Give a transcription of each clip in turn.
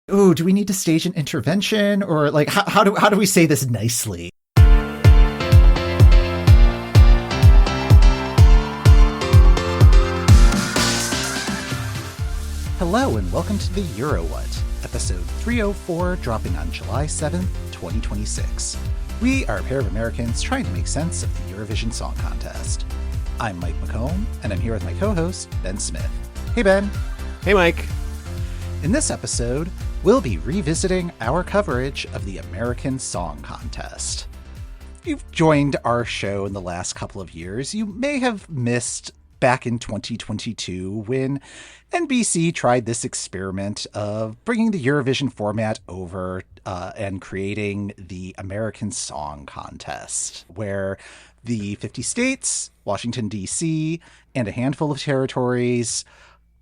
Ooh, do we need to stage an intervention? Or like, how do we say this nicely? Hello and welcome to the EuroWhat, episode 304, dropping on July 7th, 2026. We are a pair of Americans trying to make sense of the Eurovision Song Contest. I'm Mike McComb, and I'm here with my co-host, Ben Smith. Hey, Ben. Hey, Mike. In this episode, we'll be revisiting our coverage of the American Song Contest. If you've joined our show in the last couple of years, you may have missed back in 2022 when NBC tried this experiment of bringing the Eurovision format over and creating the American Song Contest, where the 50 states, Washington, D.C., and a handful of territories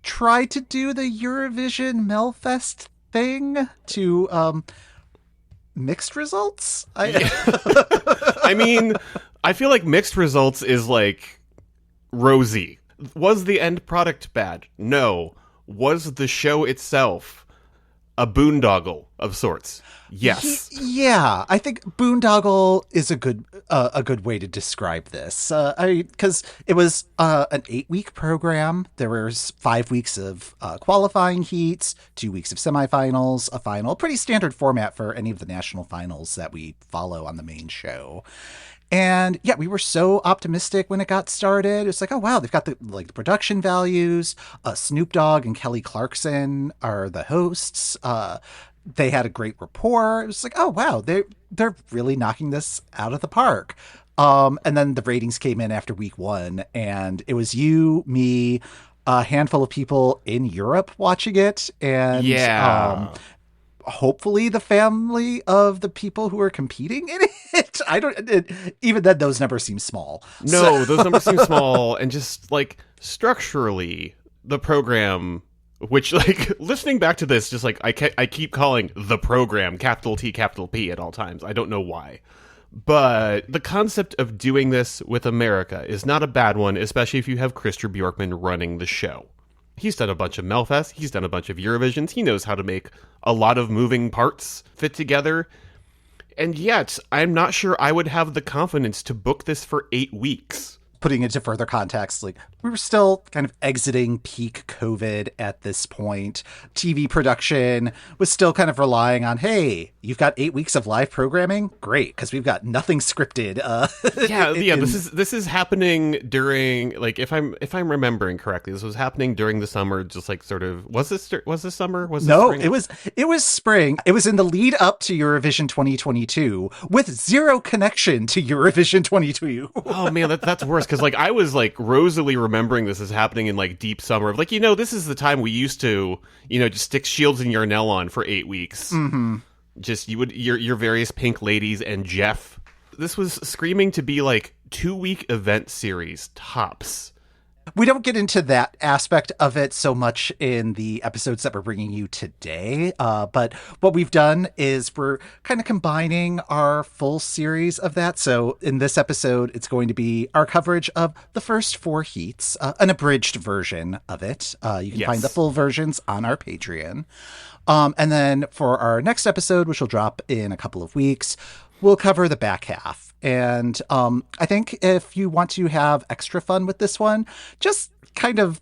tried to do the Eurovision Melfest thing to mixed results. I mean, I feel like mixed results is like rosy. Was the end product bad? No. Was the show itself a boondoggle of sorts? Yes. Yeah, I think boondoggle is a good way to describe this. Because it was an 8-week program. There was 5 weeks of qualifying heats, 2 weeks of semifinals, a final. Pretty standard format for any of the national finals that we follow on the main show. And yeah, we were so optimistic when it got started. It's like, oh wow, they've got the production values. Snoop Dogg and Kelly Clarkson are the hosts. They had a great rapport. It was like, oh wow, they're really knocking this out of the park. And then the ratings came in after week 1, and it was you, me, a handful of people in Europe watching it, and hopefully the family of the people who are competing in it. Even then, those numbers seem small. No, those numbers seem small, and just like structurally, the program. Which, like, listening back to this, just like, I keep calling the program capital T, capital P at all times. I don't know why. But the concept of doing this with America is not a bad one, especially if you have Christer Bjorkman running the show. He's done a bunch of Melfest. He's done a bunch of Eurovisions. He knows how to make a lot of moving parts fit together. And yet, I'm not sure I would have the confidence to book this for 8 weeks. Putting it into further context, like, we were still kind of exiting peak COVID at this point. TV production was still kind of relying on, hey, you've got 8 weeks of live programming? Great, because we've got nothing scripted. This is happening during, like, if I'm remembering correctly, this was happening during the summer, just like sort of, was this summer? No, spring? it was spring. It was in the lead up to Eurovision 2022 with zero connection to Eurovision 2022. Oh man, that's worse. Because, like, I was, like, rosily remembering this as happening in, like, deep summer. Like, this is the time we used to, just stick Shields and Yarnell on for 8 weeks. Mm-hmm. Just, your various Pink Ladies and Jeff. This was screaming to be, like, 2-week event series, tops. We don't get into that aspect of it so much in the episodes that we're bringing you today, but what we've done is we're kind of combining our full series of that. So in this episode, it's going to be our coverage of the first 4 heats, an abridged version of it. You can find the full versions on our Patreon. And then for our next episode, which will drop in a couple of weeks, we'll cover the back half. And I think if you want to have extra fun with this one, just kind of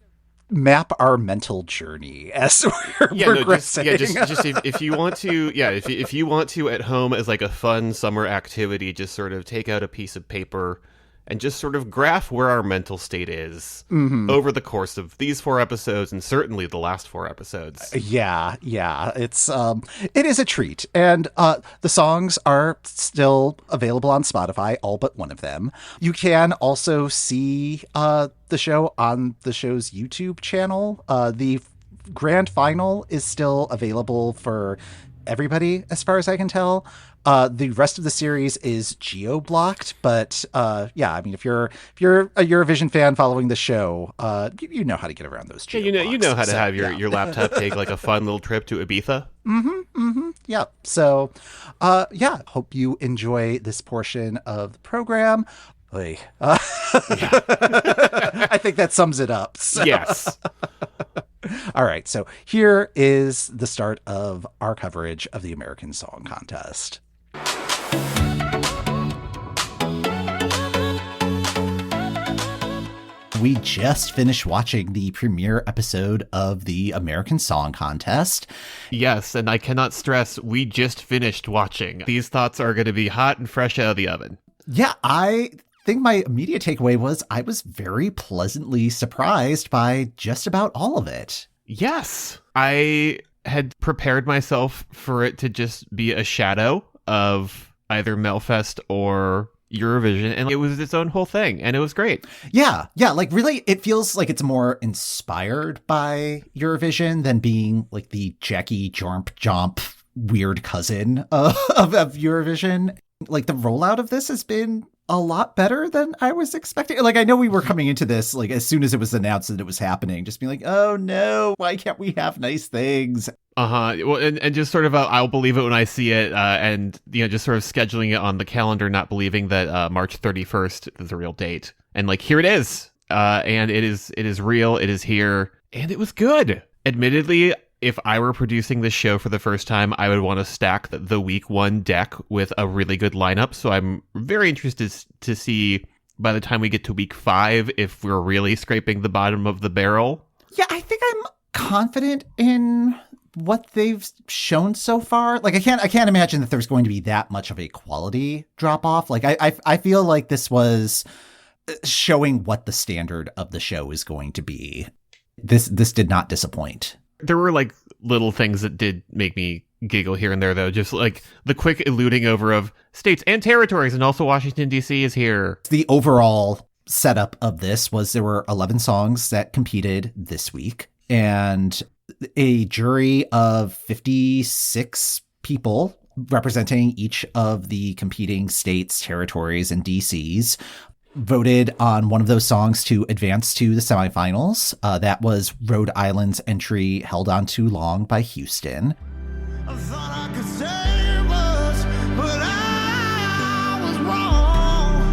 map our mental journey as we're progressing. Just if you want to, if you want to at home as like a fun summer activity, just sort of take out a piece of paper and just sort of graph where our mental state is over the course of these 4 episodes and certainly the last 4 episodes. Yeah. It is a treat. And the songs are still available on Spotify, all but one of them. You can also see the show on the show's YouTube channel. The grand final is still available for everybody, as far as I can tell. The rest of the series is geo-blocked, but I mean, if you're a Eurovision fan following the show, you know how to get around those geo-blocks. You know how to have your laptop take like a fun little trip to Ibiza. Yeah. So, hope you enjoy this portion of the program. I think that sums it up. So. Yes. All right, so here is the start of our coverage of the American Song Contest. We just finished watching the premiere episode of the American Song Contest. Yes, and I cannot stress, we just finished watching. These thoughts are going to be hot and fresh out of the oven. Yeah, I think my immediate takeaway was I was very pleasantly surprised by just about all of it. Yes, I had prepared myself for it to just be a shadow of either Melfest or Eurovision, and it was its own whole thing, and it was great. Yeah, like really it feels like it's more inspired by Eurovision than being like the Jackie Jomp weird cousin of Eurovision. Like the rollout of this has been a lot better than I was expecting. Like I know we were coming into this like as soon as it was announced that it was happening, just being like, oh no, why can't we have nice things? Well, and just sort of I'll believe it when I see it, and just sort of scheduling it on the calendar, not believing that March 31st is a real date, and like here it is, and it is real, it is here, and it was good. Admittedly, if I were producing this show for the first time, I would want to stack the week one deck with a really good lineup. So I'm very interested to see by the time we get to week 5 if we're really scraping the bottom of the barrel. Yeah, I think I'm confident in what they've shown so far. Like I can't imagine that there's going to be that much of a quality drop off. Like I feel like this was showing what the standard of the show is going to be. This did not disappoint. There were like little things that did make me giggle here and there, though. Just like the quick eluding over of states and territories, and also Washington, D.C. is here. The overall setup of this was there were 11 songs that competed this week, and a jury of 56 people representing each of the competing states, territories, and DCs voted on one of those songs to advance to the semifinals. That was Rhode Island's entry, Held On Too Long by Houston. I thought I could save us, but I was wrong.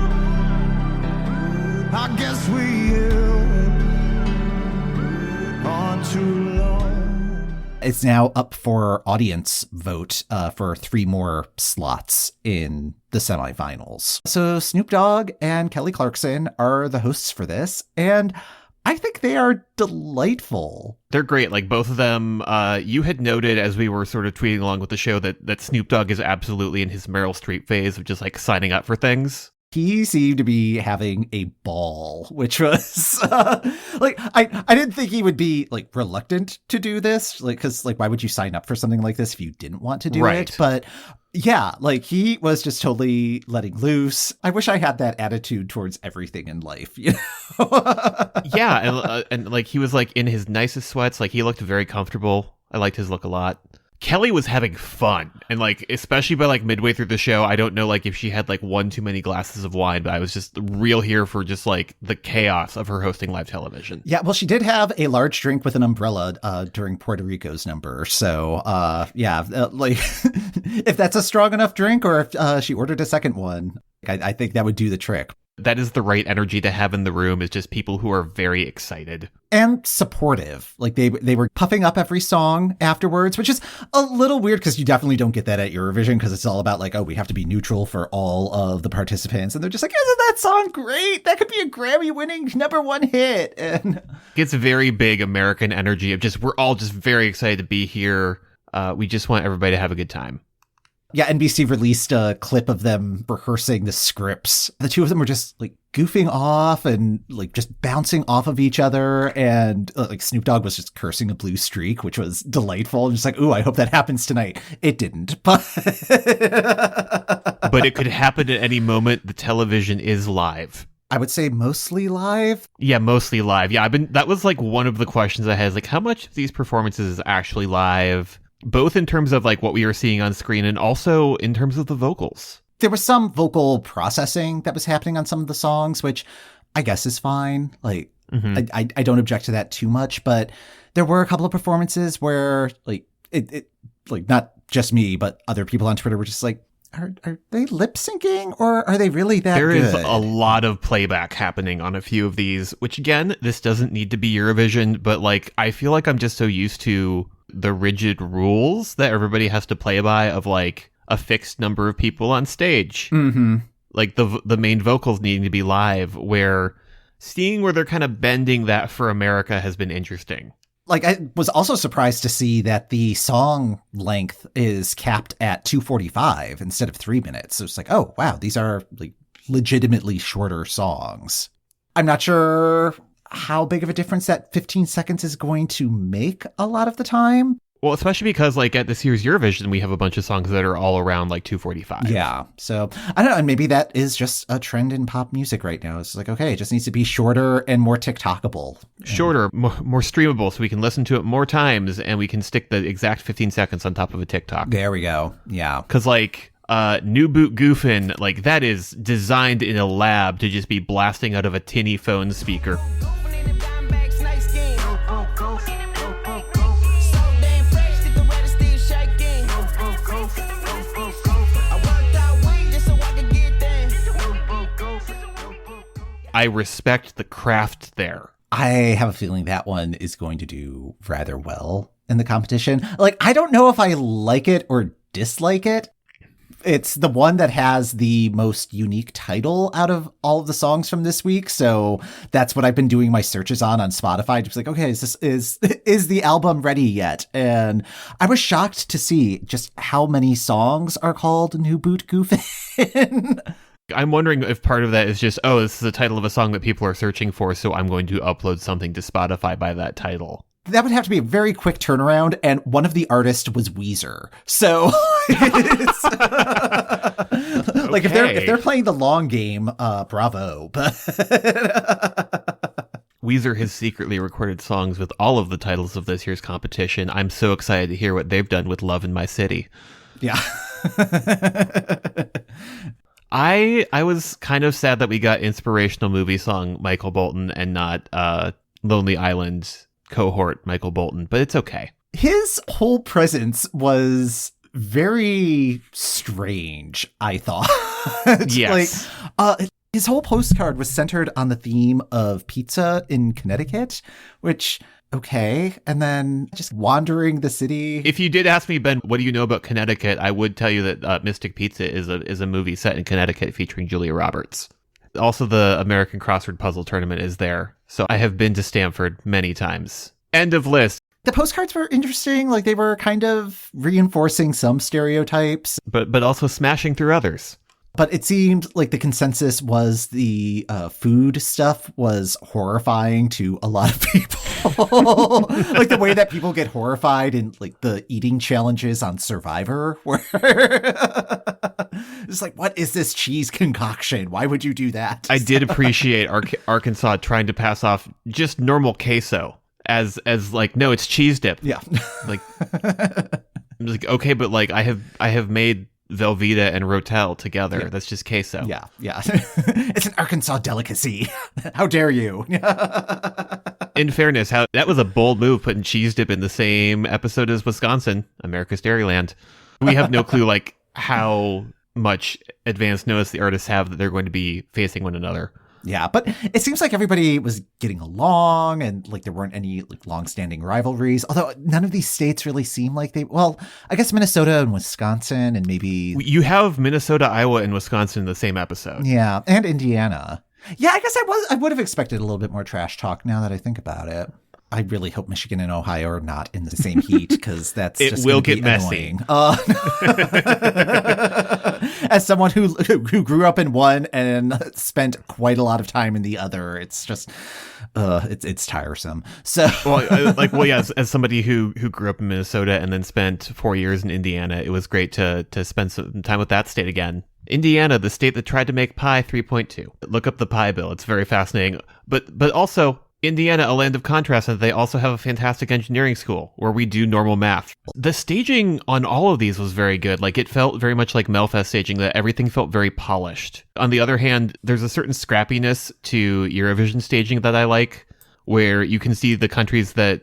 I guess we held on too long. It's now up for audience vote for 3 more slots in the semifinals. So Snoop Dogg and Kelly Clarkson are the hosts for this, and I think they are delightful. They're great. Like both of them, you had noted as we were sort of tweeting along with the show that Snoop Dogg is absolutely in his Meryl Streep phase of just like signing up for things. He seemed to be having a ball, which was like, I didn't think he would be like reluctant to do this. Like, cause like, why would you sign up for something like this if you didn't want to do it? But yeah, like he was just totally letting loose. I wish I had that attitude towards everything in life, you know? Yeah. And like, he was like in his nicest sweats. Like he looked very comfortable. I liked his look a lot. Kelly was having fun, and like especially by like midway through the show, I don't know like if she had like one too many glasses of wine, but I was just real here for just like the chaos of her hosting live television. Yeah, well, she did have a large drink with an umbrella during Puerto Rico's number, so like if that's a strong enough drink, or if she ordered a second one, I think that would do the trick. That is the right energy to have in the room, is just people who are very excited. And supportive. Like they were puffing up every song afterwards, which is a little weird because you definitely don't get that at Eurovision, because it's all about like, oh, we have to be neutral for all of the participants. And they're just like, isn't that song great? That could be a Grammy-winning #1 hit. And it's very big American energy of just, we're all just very excited to be here. We just want everybody to have a good time. Yeah, NBC released a clip of them rehearsing the scripts. The two of them were just like goofing off and like just bouncing off of each other. And like Snoop Dogg was just cursing a blue streak, which was delightful. And just like, ooh, I hope that happens tonight. It didn't. But it could happen at any moment. The television is live. I would say mostly live. Yeah, mostly live. Yeah, that was like one of the questions I had, is like how much of these performances is actually live? Both in terms of like what we were seeing on screen and also in terms of the vocals. There was some vocal processing that was happening on some of the songs, which I guess is fine. Like, I don't object to that too much, but there were a couple of performances where like it like not just me, but other people on Twitter were just like, are they lip syncing or are they really that There good? is a lot of playback happening on a few of these, which again, this doesn't need to be Eurovision, but like I feel like I'm just so used to the rigid rules that everybody has to play by of like a fixed number of people on stage. Mm-hmm. Like the main vocals needing to be live, where seeing where they're kind of bending that for America has been interesting. Like, I was also surprised to see that the song length is capped at 2:45 instead of 3 minutes. So it's like, oh, wow, these are like legitimately shorter songs. I'm not sure how big of a difference that 15 seconds is going to make a lot of the time. Well, especially because like at this year's Eurovision, we have a bunch of songs that are all around like 2:45. Yeah. So I don't know. And maybe that is just a trend in pop music right now. It's like, okay, it just needs to be shorter and more TikTokable. Shorter, more streamable, so we can listen to it more times and we can stick the exact 15 seconds on top of a TikTok. There we go. Yeah. Because like New Boot Goofin, like that is designed in a lab to just be blasting out of a tinny phone speaker. I respect the craft there. I have a feeling that one is going to do rather well in the competition. Like, I don't know if I like it or dislike it. It's the one that has the most unique title out of all of the songs from this week. So that's what I've been doing my searches on Spotify. Just like, okay, is the album ready yet? And I was shocked to see just how many songs are called New Boot Goofin. I'm wondering if part of that is just, oh, this is the title of a song that people are searching for, so I'm going to upload something to Spotify by that title. That would have to be a very quick turnaround, and one of the artists was Weezer. So, it's, like if they're playing the long game, bravo. But Weezer has secretly recorded songs with all of the titles of this year's competition. I'm so excited to hear what they've done with Love in My City. Yeah. I was kind of sad that we got inspirational movie song Michael Bolton and not Lonely Island cohort Michael Bolton, but it's okay. His whole presence was very strange, I thought. Yes. Like, his whole postcard was centered on the theme of pizza in Connecticut, which... okay. And then just wandering the city. If you did ask me, Ben, what do you know about Connecticut? I would tell you that Mystic Pizza is a movie set in Connecticut featuring Julia Roberts. Also, the American Crossword Puzzle Tournament is there. So I have been to Stamford many times. End of list. The postcards were interesting. Like they were kind of reinforcing some stereotypes. But also smashing through others. But it seemed like the consensus was the food stuff was horrifying to a lot of people. Like the way that people get horrified in like the eating challenges on Survivor, where it's like, what is this cheese concoction? Why would you do that? I did appreciate Arkansas trying to pass off just normal queso as like, no, it's cheese dip. Yeah. Like, okay, but like I have made Velveeta and Rotel together. Yeah. That's just queso. Yeah. It's an Arkansas delicacy. How dare you? In fairness, that was a bold move, putting cheese dip in the same episode as Wisconsin, America's Dairyland. We have no clue like how much advance notice the artists have that they're going to be facing one another. Yeah, but it seems like everybody was getting along and like there weren't any like long-standing rivalries, although none of these states really seem like I guess Minnesota and Wisconsin and maybe... You have Minnesota, Iowa, and Wisconsin in the same episode. Yeah, and Indiana. Yeah, I guess I would have expected a little bit more trash talk now that I think about it. I really hope Michigan and Ohio are not in the same heat because that's just will get messy. As someone who grew up in one and spent quite a lot of time in the other, it's just it's tiresome. So as somebody who grew up in Minnesota and then spent 4 years in Indiana, it was great to spend some time with that state again. Indiana, the state that tried to make pi 3.2. Look up the pi bill; it's very fascinating. But also. Indiana, a land of contrast, and they also have a fantastic engineering school where we do normal math. The staging on all of these was very good. Like, it felt very much like Melfest staging, that everything felt very polished. On the other hand, there's a certain scrappiness to Eurovision staging that I like, where you can see the countries that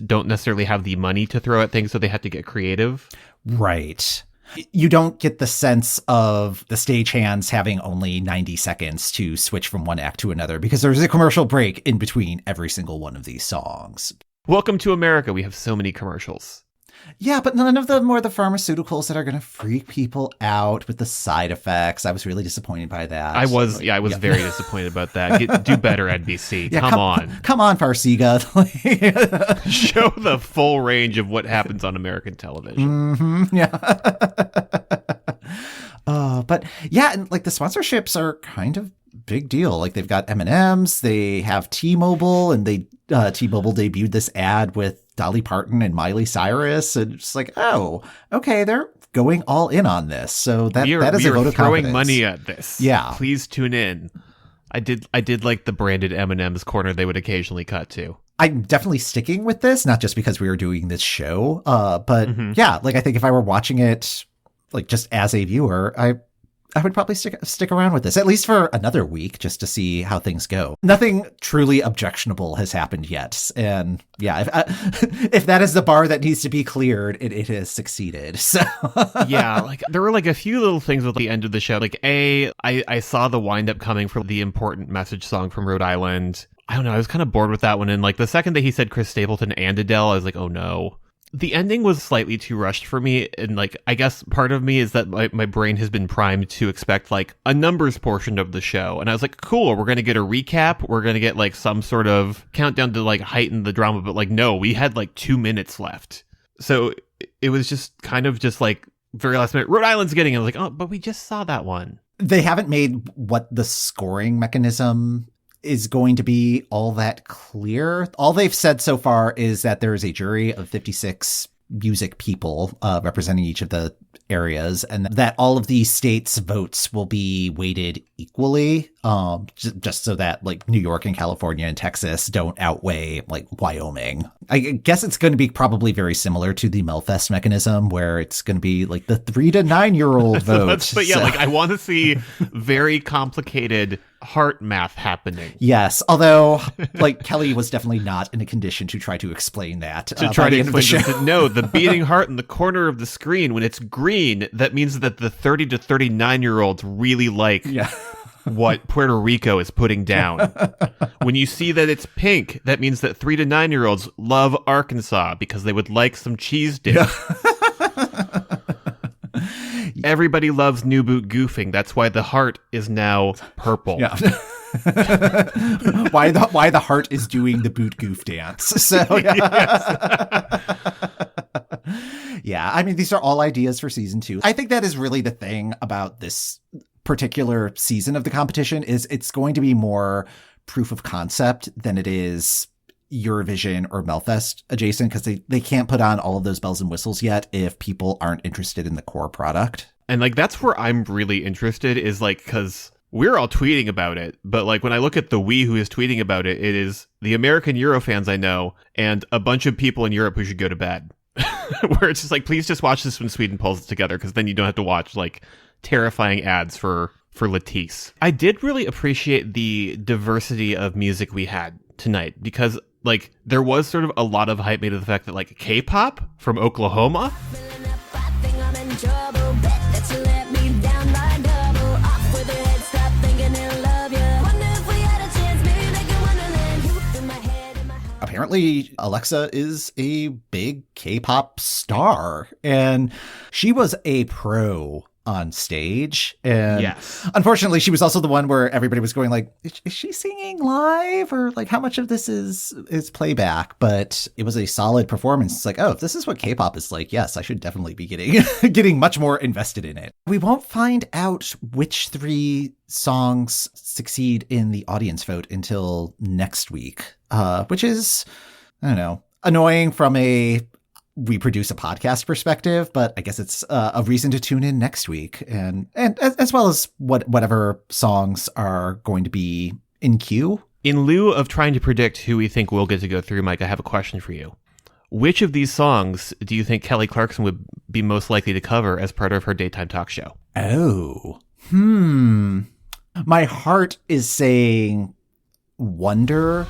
don't necessarily have the money to throw at things, so they have to get creative. Right. You don't get the sense of the stagehands having only 90 seconds to switch from one act to another because there's a commercial break in between every single one of these songs. Welcome to America. We have so many commercials. Yeah, but none of them are the pharmaceuticals that are going to freak people out with the side effects. I was really disappointed by that. I was very disappointed about that. Do better, NBC. Yeah, come on. Come on, Farsiga. Show the full range of what happens on American television. Mm-hmm, yeah. But yeah, and like the sponsorships are kind of big deal. Like they've got M&Ms, they have T-Mobile, and T-Mobile debuted this ad with Dolly Parton and Miley Cyrus, and it's like, oh, okay, they're going all in on this. So that is a vote of confidence. Throwing money at this. Yeah, please tune in. I did like the branded M&M's corner they would occasionally cut to. I'm definitely sticking with this, not just because we were doing this show, but yeah, like I think if I were watching it, like just as a viewer, I would probably stick around with this, at least for another week, just to see how things go. Nothing truly objectionable has happened yet. And yeah, if that is the bar that needs to be cleared, it has succeeded. So yeah, like there were like a few little things at the end of the show. Like I saw the wind up coming for the important message song from Rhode Island. I don't know. I was kind of bored with that one. And like the second that he said Chris Stapleton and Adele, I was like, oh no. The ending was slightly too rushed for me, and like I guess part of me is that my brain has been primed to expect like a numbers portion of the show, and I was like, cool, we're gonna get a recap, we're gonna get like some sort of countdown to like heighten the drama, but like no, we had like 2 minutes left, so it was just kind of just like very last minute. Rhode Island's getting it. I was like, oh, but we just saw that one. They haven't made what the scoring mechanism is going to be all that clear. All they've said so far is that there is a jury of 56 music people representing each of the areas, and that all of these states' votes will be weighted equally, just so that like New York and California and Texas don't outweigh like Wyoming. I guess it's going to be probably very similar to the Melfest mechanism, where it's going to be like the 3 to 9 year old vote. But yeah, so. Like I want to see very complicated heart math happening. Yes, although like Kelly was definitely not in a condition to try to explain that. To try to explain that, no, the beating heart in the corner of the screen, when it's green, that means that the 30 to 39 year olds really like what Puerto Rico is putting down. When you see that it's pink, that means that 3 to 9 year olds love Arkansas because they would like some cheese dip. Everybody loves New Boot Goofing. That's why the heart is now purple. Yeah. why the heart is doing the boot goof dance. So yeah, I mean, these are all ideas for season 2. I think that is really the thing about this particular season of the competition is it's going to be more proof of concept than it is Eurovision or Melfest adjacent, because they can't put on all of those bells and whistles yet if people aren't interested in the core product. And like that's where I'm really interested, is like, because we're all tweeting about it, but like when I look at the we who is tweeting about it, it is the American Euro fans I know and a bunch of people in Europe who should go to bed. Where it's just like, please just watch this when Sweden pulls it together, because then you don't have to watch like terrifying ads for Latisse. I did really appreciate the diversity of music we had tonight, because like there was sort of a lot of hype made of the fact that like K-pop from Oklahoma apparently Alexa is a big K-pop star, and she was a pro on stage. And yes, unfortunately, she was also the one where everybody was going like, is she singing live, or like how much of this is playback? But it was a solid performance. It's like, oh, if this is what K-pop is like, yes, I should definitely be getting much more invested in it. We won't find out which 3 songs succeed in the audience vote until next week, which is, I don't know, annoying from we produce a podcast perspective, but I guess it's a reason to tune in next week, and as well as whatever songs are going to be in queue. In lieu of trying to predict who we think will get to go through, Mike, I have a question for you. Which of these songs do you think Kelly Clarkson would be most likely to cover as part of her daytime talk show? Oh, my heart is saying Wonder.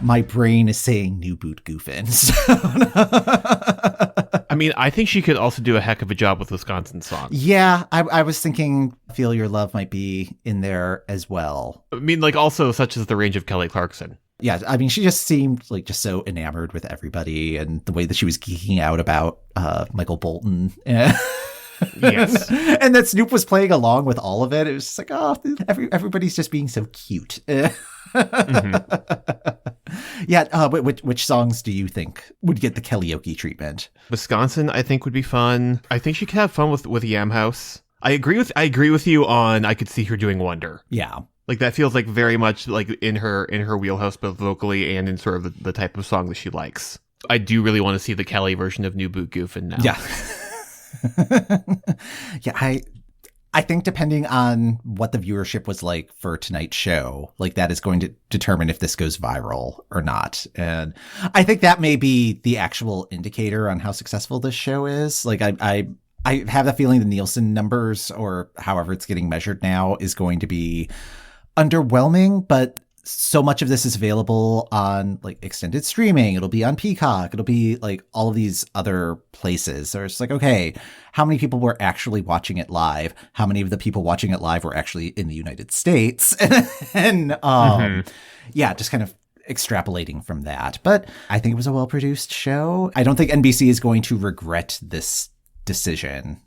My brain is saying new boot Goofin. I mean, I think she could also do a heck of a job with Wisconsin songs. Yeah, I was thinking Feel Your Love might be in there as well. I mean, like, also such as the range of Kelly Clarkson. Yeah, I mean, she just seemed like just so enamored with everybody, and the way that she was geeking out about Michael Bolton. Yes. And that Snoop was playing along with all of it. It was just like, oh, everybody's just being so cute. Yeah, which songs do you think would get the karaoke treatment? Wisconsin, I think, would be fun. I think she could have fun with Yam House. I agree with you on I could see her doing Wonder. Yeah. Like, that feels like very much like in her wheelhouse, both vocally and in sort of the type of song that she likes. I do really want to see the Kelly version of New Boot Goofin now. Yeah. Yeah, I think depending on what the viewership was like for tonight's show, like that is going to determine if this goes viral or not. And I think that may be the actual indicator on how successful this show is. Like I have the feeling the Nielsen numbers, or however it's getting measured now, is going to be underwhelming, but so much of this is available on like extended streaming. It'll be on Peacock. It'll be like all of these other places. So it's like, okay, how many people were actually watching it live? How many of the people watching it live were actually in the United States? And yeah, just kind of extrapolating from that. But I think it was a well-produced show. I don't think NBC is going to regret this decision.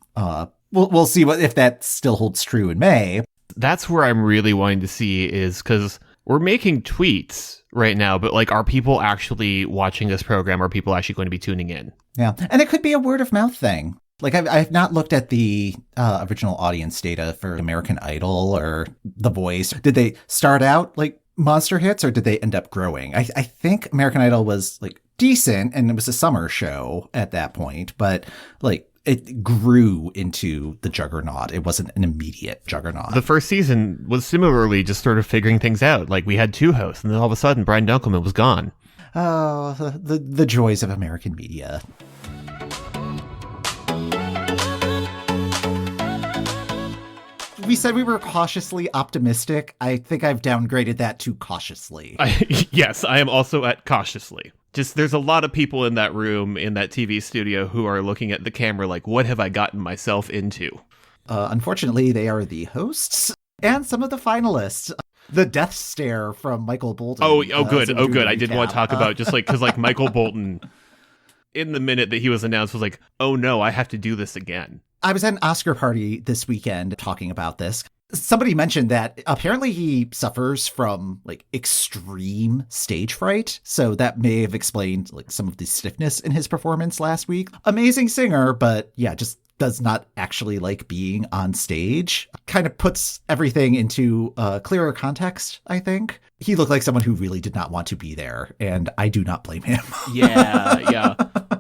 We'll see if that still holds true in May. That's where I'm really wanting to see, is because we're making tweets right now, but like, are people actually watching this program? Are people actually going to be tuning in? Yeah. And it could be a word of mouth thing. Like, I've not looked at the original audience data for American Idol or The Voice. Did they start out like monster hits, or did they end up growing? I think American Idol was like decent, and it was a summer show at that point, but like it grew into the juggernaut. It wasn't an immediate juggernaut. The first season was similarly just sort of figuring things out. Like, we had two hosts, and then all of a sudden Brian Dunkelman was gone. Oh, the joys of American media. We said we were cautiously optimistic. I think I've downgraded that to cautiously. Yes, I am also at cautiously. Just, there's a lot of people in that room, in that TV studio, who are looking at the camera like, what have I gotten myself into? Unfortunately, they are the hosts and some of the finalists. The death stare from Michael Bolton. Oh, good. I did want to talk about, just like, because like Michael Bolton, in the minute that he was announced, was like, oh no, I have to do this again. I was at an Oscar party this weekend talking about this. Somebody mentioned that apparently he suffers from like extreme stage fright. So that may have explained like some of the stiffness in his performance last week. Amazing singer, but yeah, just does not actually like being on stage. Kind of puts everything into clearer context, I think. He looked like someone who really did not want to be there, and I do not blame him. Yeah.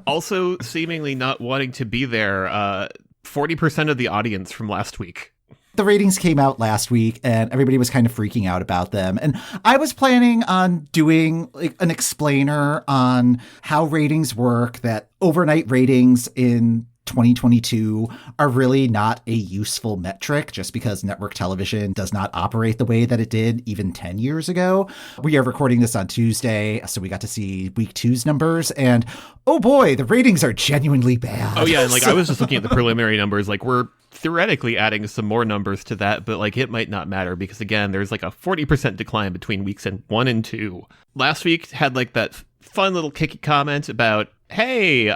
Also, seemingly not wanting to be there, 40% of the audience from last week. The ratings came out last week, and everybody was kind of freaking out about them. And I was planning on doing like an explainer on how ratings work, that overnight ratings in 2022 are really not a useful metric, just because network television does not operate the way that it did even 10 years ago. We are recording this on Tuesday, so we got to see week two's numbers, and oh boy, the ratings are genuinely bad. Oh yeah, and like I was just looking at the preliminary numbers, like we're theoretically adding some more numbers to that, but like it might not matter, because again, there's like a 40% decline between weeks 1 and 2. Last week had like that fun little kicky comment about, hey,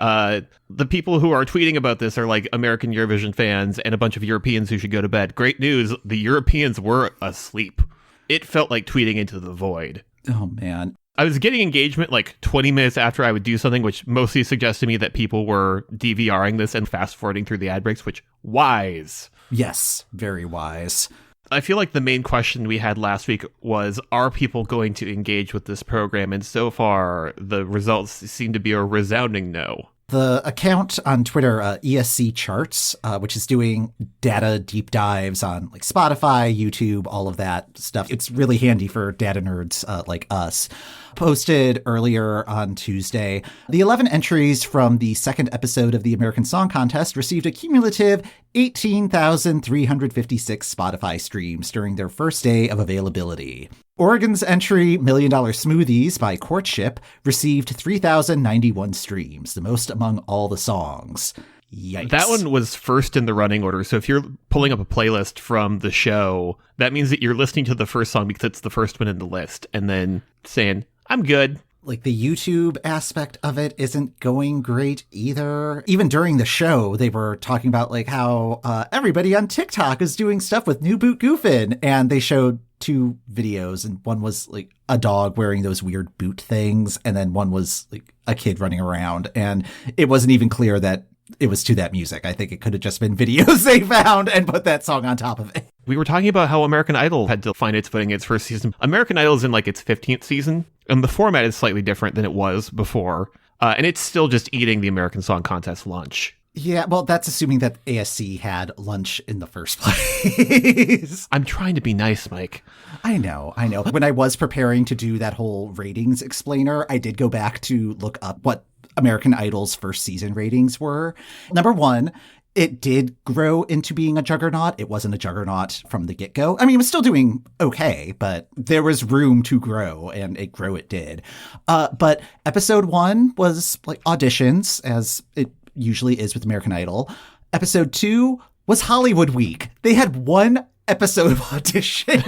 the people who are tweeting about this are like American Eurovision fans and a bunch of Europeans who should go to bed. Great news, the Europeans were asleep. It felt like tweeting into the void. Oh man. I was getting engagement like 20 minutes after I would do something, which mostly suggests to me that people were DVRing this and fast forwarding through the ad breaks, which, wise. Yes, very wise. I feel like the main question we had last week was, are people going to engage with this program? And so far, the results seem to be a resounding no. The account on Twitter, ESC Charts, which is doing data deep dives on like Spotify, YouTube, all of that stuff. It's really handy for data nerds like us. Posted earlier on Tuesday, the 11 entries from the second episode of the American Song Contest received a cumulative 18,356 Spotify streams during their first day of availability. Oregon's entry, $1 Million Smoothies by Courtship, received 3,091 streams, the most among all the songs. Yikes. That one was first in the running order. So if you're pulling up a playlist from the show, that means that you're listening to the first song because it's the first one in the list and then saying, I'm good. Like, the YouTube aspect of it isn't going great either. Even during the show, they were talking about like how everybody on TikTok is doing stuff with New Boot Goofin. And they showed 2 videos, and one was like a dog wearing those weird boot things. And then one was like a kid running around. And it wasn't even clear that it was to that music. I think it could have just been videos they found and put that song on top of it. We were talking about how American Idol had to find its footing its first season. American Idol is in like its 15th season, and the format is slightly different than it was before. And it's still just eating the American Song Contest lunch. Yeah, well, that's assuming that ASC had lunch in the first place. I'm trying to be nice, Mike. I know. When I was preparing to do that whole ratings explainer, I did go back to look up what American Idol's first season ratings were. Number 1, it did grow into being a juggernaut. It wasn't a juggernaut from the get-go. I mean, it was still doing okay, but there was room to grow, and it did. But episode 1 was like auditions, as it usually is with American Idol. Episode 2 was Hollywood Week. They had 1 episode of auditions.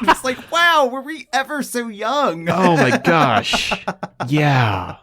It's like, wow, were we ever so young? Oh my gosh. Yeah.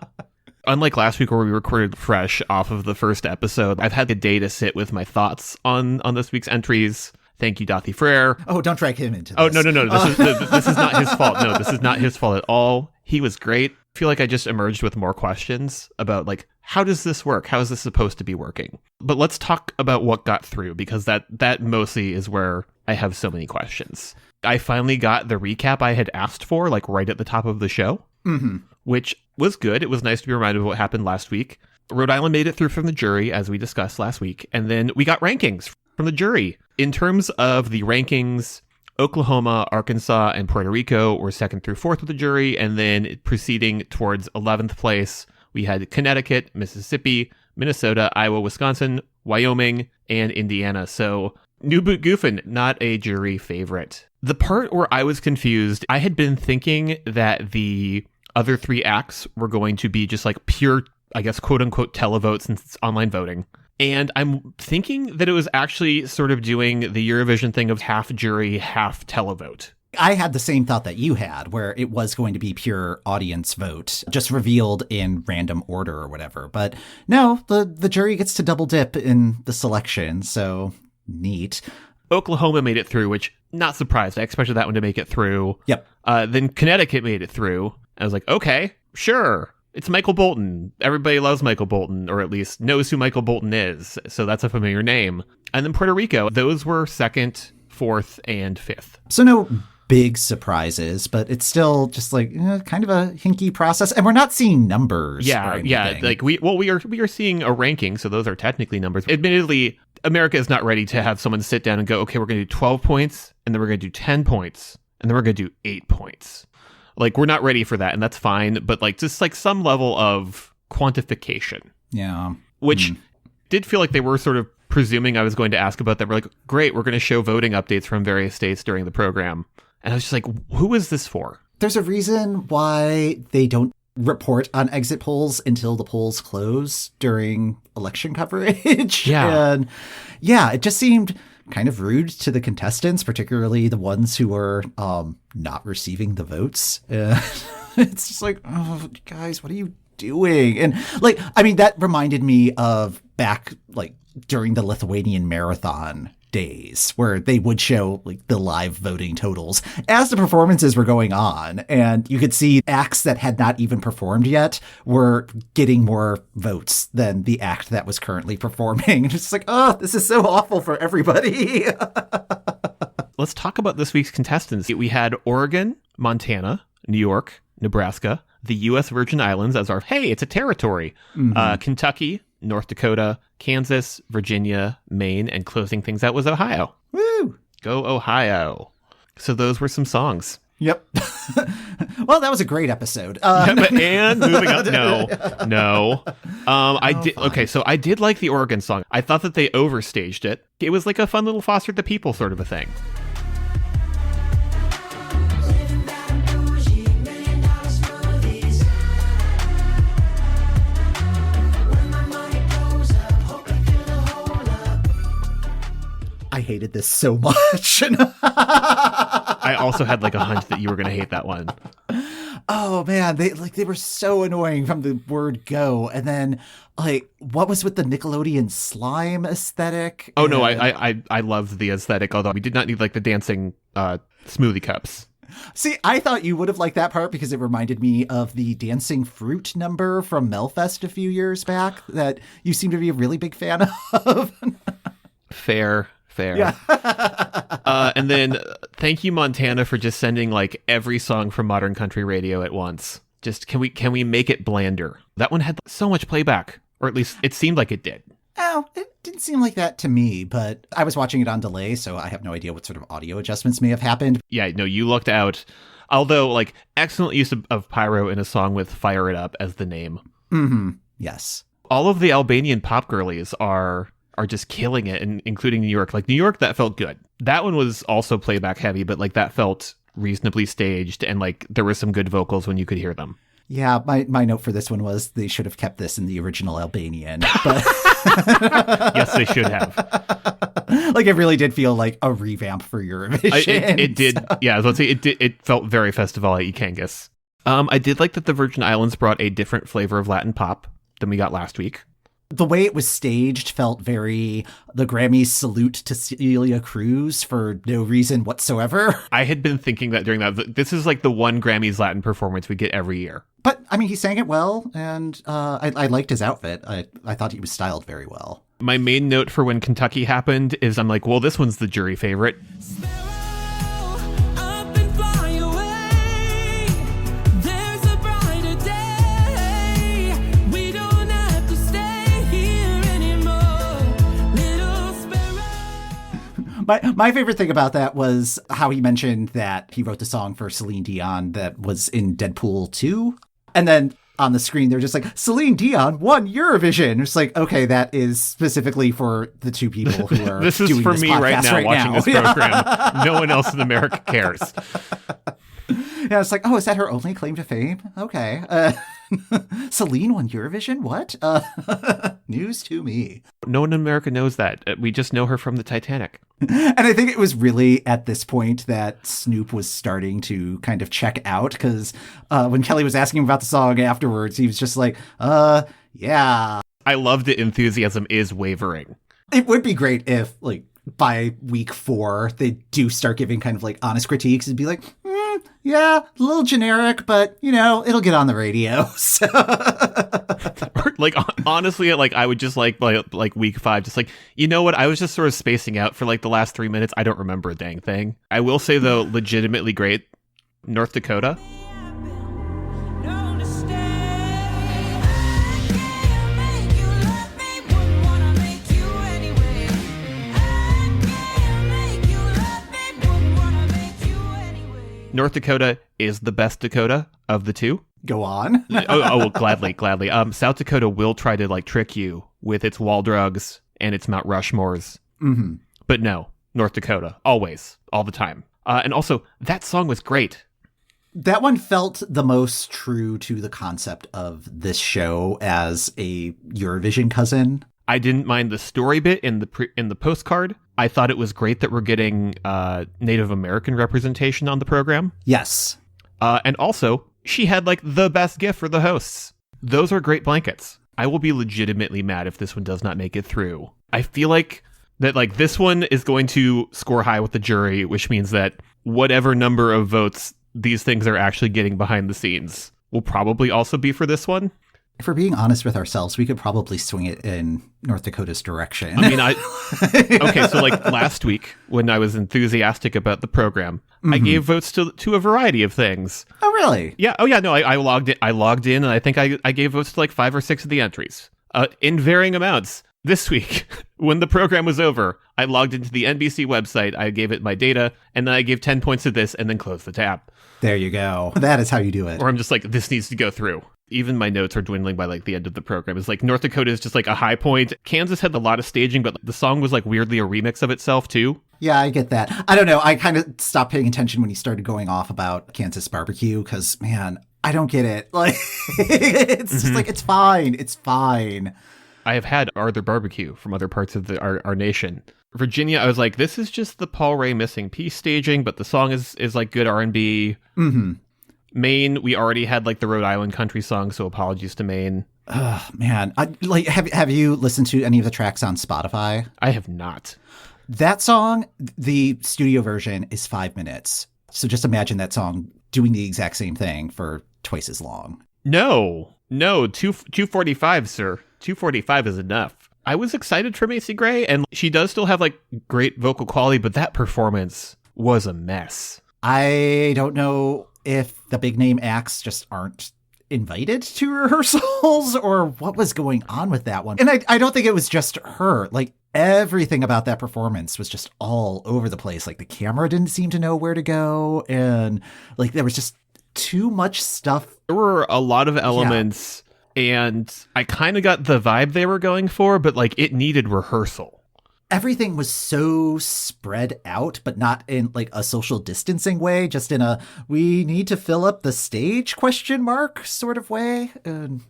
Unlike last week where we recorded fresh off of the first episode, I've had a day to sit with my thoughts on this week's entries. Thank you, Dothy Frere. Oh, don't drag him into this. Oh, no. This is not his fault. No, this is not his fault at all. He was great. I feel like I just emerged with more questions about, like, how does this work? How is this supposed to be working? But let's talk about what got through, because that mostly is where I have so many questions. I finally got the recap I had asked for, like, right at the top of the show. Mm-hmm. Which was good. It was nice to be reminded of what happened last week. Rhode Island made it through from the jury, as we discussed last week. And then we got rankings from the jury. In terms of the rankings, Oklahoma, Arkansas, and Puerto Rico were 2nd through 4th with the jury. And then proceeding towards 11th place, we had Connecticut, Mississippi, Minnesota, Iowa, Wisconsin, Wyoming, and Indiana. So New Boot Goofin, not a jury favorite. The part where I was confused, I had been thinking that the other 3 acts were going to be just like pure, I guess, quote unquote, televote since it's online voting. And I'm thinking that it was actually sort of doing the Eurovision thing of half jury, half televote. I had the same thought that you had, where it was going to be pure audience vote, just revealed in random order or whatever. But no, the jury gets to double dip in the selection, so neat. Oklahoma made it through, which, not surprised. I expected that one to make it through. Yep. Then Connecticut made it through. I was like, okay, sure. It's Michael Bolton. Everybody loves Michael Bolton, or at least knows who Michael Bolton is. So that's a familiar name. And then Puerto Rico, those were 2nd, 4th, and 5th. So no big surprises, but it's still just like kind of a hinky process. And we're not seeing numbers. Yeah. Like we are seeing a ranking. So those are technically numbers. Admittedly, America is not ready to have someone sit down and go, okay, we're going to do 12 points, and then we're going to do 10 points, and then we're going to do 8 points. Like, we're not ready for that, and that's fine, but like just like some level of quantification. Yeah. Which did feel like they were sort of presuming I was going to ask about that. We're like, great, we're going to show voting updates from various states during the program. And I was just like, who is this for? There's a reason why they don't report on exit polls until the polls close during election coverage. Yeah. And yeah, it just seemed kind of rude to the contestants, particularly the ones who were not receiving the votes. It's just like, oh, guys, what are you doing? And like, I mean, that reminded me of back like during the Lithuanian marathon days where they would show like the live voting totals as the performances were going on. And you could see acts that had not even performed yet were getting more votes than the act that was currently performing. And it's just like, oh, this is so awful for everybody. Let's talk about this week's contestants. We had Oregon, Montana, New York, Nebraska, the U.S. Virgin Islands as our, hey, it's a territory, Kentucky, North Dakota, Kansas, Virginia, Maine, and closing things out was Ohio. Woo! Go Ohio. So those were some songs. Yep. Well, that was a great episode. And moving up, no. I did. Fine. Okay, so I did like the Oregon song. I thought that they overstaged it. It was like a fun little Foster the People sort of a thing. I hated this so much. I also had like a hunch that you were going to hate that one. Oh man, they were so annoying from the word go, and then like what was with the Nickelodeon slime aesthetic? Oh no, I loved the aesthetic, although we did not need like the dancing smoothie cups. See, I thought you would have liked that part because it reminded me of the dancing fruit number from Melfest a few years back that you seem to be a really big fan of. Fair. Yeah. And then thank you, Montana, for just sending like every song from Modern Country Radio at once. Just can we make it blander? That one had so much playback, or at least it seemed like it did. Oh, it didn't seem like that to me, but I was watching it on delay, so I have no idea what sort of audio adjustments may have happened. Yeah, no, you lucked out. Although, like, excellent use of pyro in a song with Fire It Up as the name. Mm-hmm. Yes. All of the Albanian pop girlies are just killing it, and including New York. Like, New York, that felt good. That one was also playback heavy, but, like, that felt reasonably staged, and, like, there were some good vocals when you could hear them. Yeah, my note for this one was they should have kept this in the original Albanian. But yes, they should have. Like, it really did feel like a revamp for Eurovision. It did. So. Yeah, let's say it felt very Festival-y Kangas. I did like that the Virgin Islands brought a different flavor of Latin pop than we got last week. The way it was staged felt very the Grammys salute to Celia Cruz for no reason whatsoever. I had been thinking that during that. This is like the one Grammys Latin performance we get every year. But, I mean, he sang it well, and I liked his outfit. I thought he was styled very well. My main note for when Kentucky happened is I'm like, well, this one's the jury favorite. My favorite thing about that was how he mentioned that he wrote the song for Celine Dion that was in Deadpool 2. And then on the screen, they're just like, Celine Dion won Eurovision. It's like, okay, that is specifically for the two people who are this is doing for this me podcast right now watching this program. No one else in America cares. Yeah, it's like, oh, is that her only claim to fame? Okay. Celine won Eurovision? What? News to me. No one in America knows that. We just know her from the Titanic. And I think it was really at this point that Snoop was starting to kind of check out, because when Kelly was asking him about the song afterwards, he was just like, yeah. I love that enthusiasm is wavering. It would be great if, like, by week 4, they do start giving kind of, like, honest critiques and be like, yeah, a little generic, but, you know, it'll get on the radio. So. Like, honestly, like, I would just like week 5, just like, you know what? I was just sort of spacing out for like the last 3 minutes. I don't remember a dang thing. I will say, though, legitimately great. North Dakota. North Dakota is the best Dakota of the two. Go on. oh, gladly. South Dakota will try to like trick you with its wall drugs and its Mount Rushmores. Mm-hmm. But no, North Dakota, always, all the time. And also, that song was great. That one felt the most true to the concept of this show as a Eurovision cousin. I didn't mind the story bit in the postcard. I thought it was great that we're getting Native American representation on the program. Yes. And also, she had like the best gift for the hosts. Those are great blankets. I will be legitimately mad if this one does not make it through. I feel like that like this one is going to score high with the jury, which means that whatever number of votes these things are actually getting behind the scenes will probably also be for this one. If we're being honest with ourselves, we could probably swing it in North Dakota's direction. I mean, okay, so like last week when I was enthusiastic about the program, I gave votes to a variety of things. Oh, really? Yeah. Oh, yeah. No, I logged in, and I think I gave votes to like 5 or 6 of the entries in varying amounts. This week, when the program was over, I logged into the NBC website, I gave it my data, and then I gave 10 points to this and then closed the tab. There you go. That is how you do it. Or I'm just like, this needs to go through. Even my notes are dwindling by like the end of the program. It's like North Dakota is just like a high point. Kansas had a lot of staging, but the song was like weirdly a remix of itself too. Yeah, I get that. I don't know. I kind of stopped paying attention when he started going off about Kansas barbecue because, man, I don't get it. Like, it's just like, it's fine. It's fine. I have had other barbecue from other parts of our nation. Virginia, I was like, this is just the Paul Ray Missing Piece staging, but the song is like good R&B. Mm-hmm. Maine, we already had like the Rhode Island country song, so apologies to Maine. Oh, man. Have you listened to any of the tracks on Spotify? I have not. That song, the studio version is 5 minutes. So just imagine that song doing the exact same thing for twice as long. No, 245, sir. 245 is enough. I was excited for Macy Gray, and she does still have like great vocal quality, but that performance was a mess. I don't know if the big name acts just aren't invited to rehearsals or what was going on with that one. And I don't think it was just her. Like, everything about that performance was just all over the place. Like, the camera didn't seem to know where to go. And like, there was just too much stuff. There were a lot of elements, and I kind of got the vibe they were going for, but like, it needed rehearsal. Everything was so spread out, but not in like a social distancing way, just in a we need to fill up the stage ? Sort of way.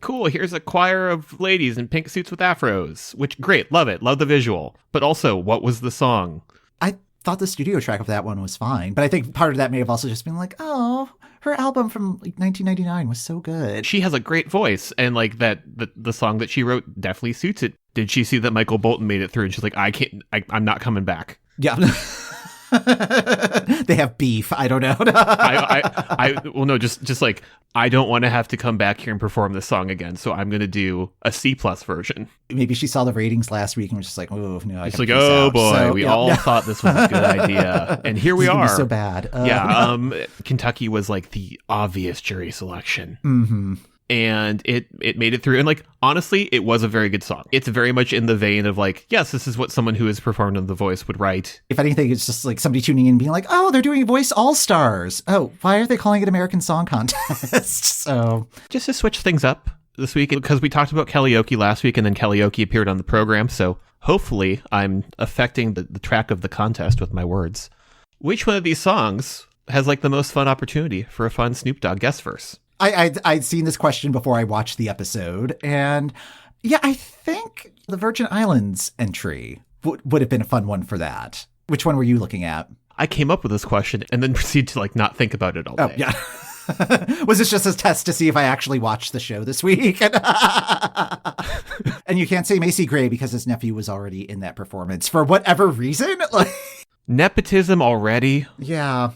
Cool, here's a choir of ladies in pink suits with afros, which great, love it, love the visual. But also, what was the song? I thought the studio track of that one was fine, but I think part of that may have also just been like, oh, her album from like 1999 was so good. She has a great voice, and like that the song that she wrote definitely suits it. Did she see that Michael Bolton made it through? And she's like, I'm not coming back. Yeah. They have beef. I don't know. Well, no, just like, I don't want to have to come back here and perform this song again. So I'm going to do a C+ version. Maybe she saw the ratings last week and was just like, oh, no. It's like, oh boy, so, we all thought this was a good idea. And here we are. So bad. Kentucky was like the obvious jury selection. Mm-hmm. And it made it through. And like, honestly, it was a very good song. It's very much in the vein of like, yes, this is what someone who has performed on The Voice would write. If anything, it's just like somebody tuning in and being like, oh, they're doing Voice All-Stars. Oh, why are they calling it American Song Contest? So just to switch things up this week, because we talked about karaoke last week and then karaoke appeared on the program. So hopefully I'm affecting the track of the contest with my words. Which one of these songs has like the most fun opportunity for a fun Snoop Dogg guest verse? I'd seen this question before I watched the episode, and yeah, I think the Virgin Islands entry would have been a fun one for that. Which one were you looking at? I came up with this question and then proceeded to like not think about it all day. Oh, yeah. Was this just a test to see if I actually watched the show this week? And you can't say Macy Gray because his nephew was already in that performance for whatever reason. Like, nepotism already? Yeah.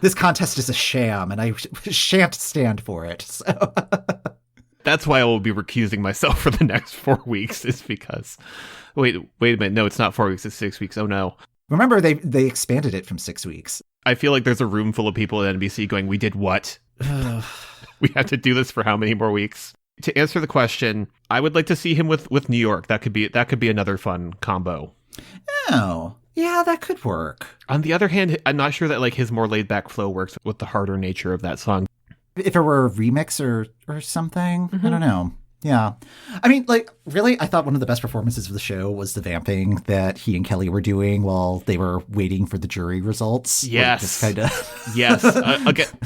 This contest is a sham, and I shan't stand for it. So. That's why I will be recusing myself for the next 4 weeks, is because... Wait a minute. No, it's not 4 weeks, it's 6 weeks. Oh, no. Remember, they expanded it from 6 weeks. I feel like there's a room full of people at NBC going, we did what? We have to do this for how many more weeks? To answer the question, I would like to see him with New York. That could be another fun combo. Oh, yeah, that could work. On the other hand, I'm not sure that like his more laid back flow works with the harder nature of that song. If it were a remix or something, I don't know. Yeah. I mean, like, really, I thought one of the best performances of the show was the vamping that he and Kelly were doing while they were waiting for the jury results. Yes. Like, just Yes.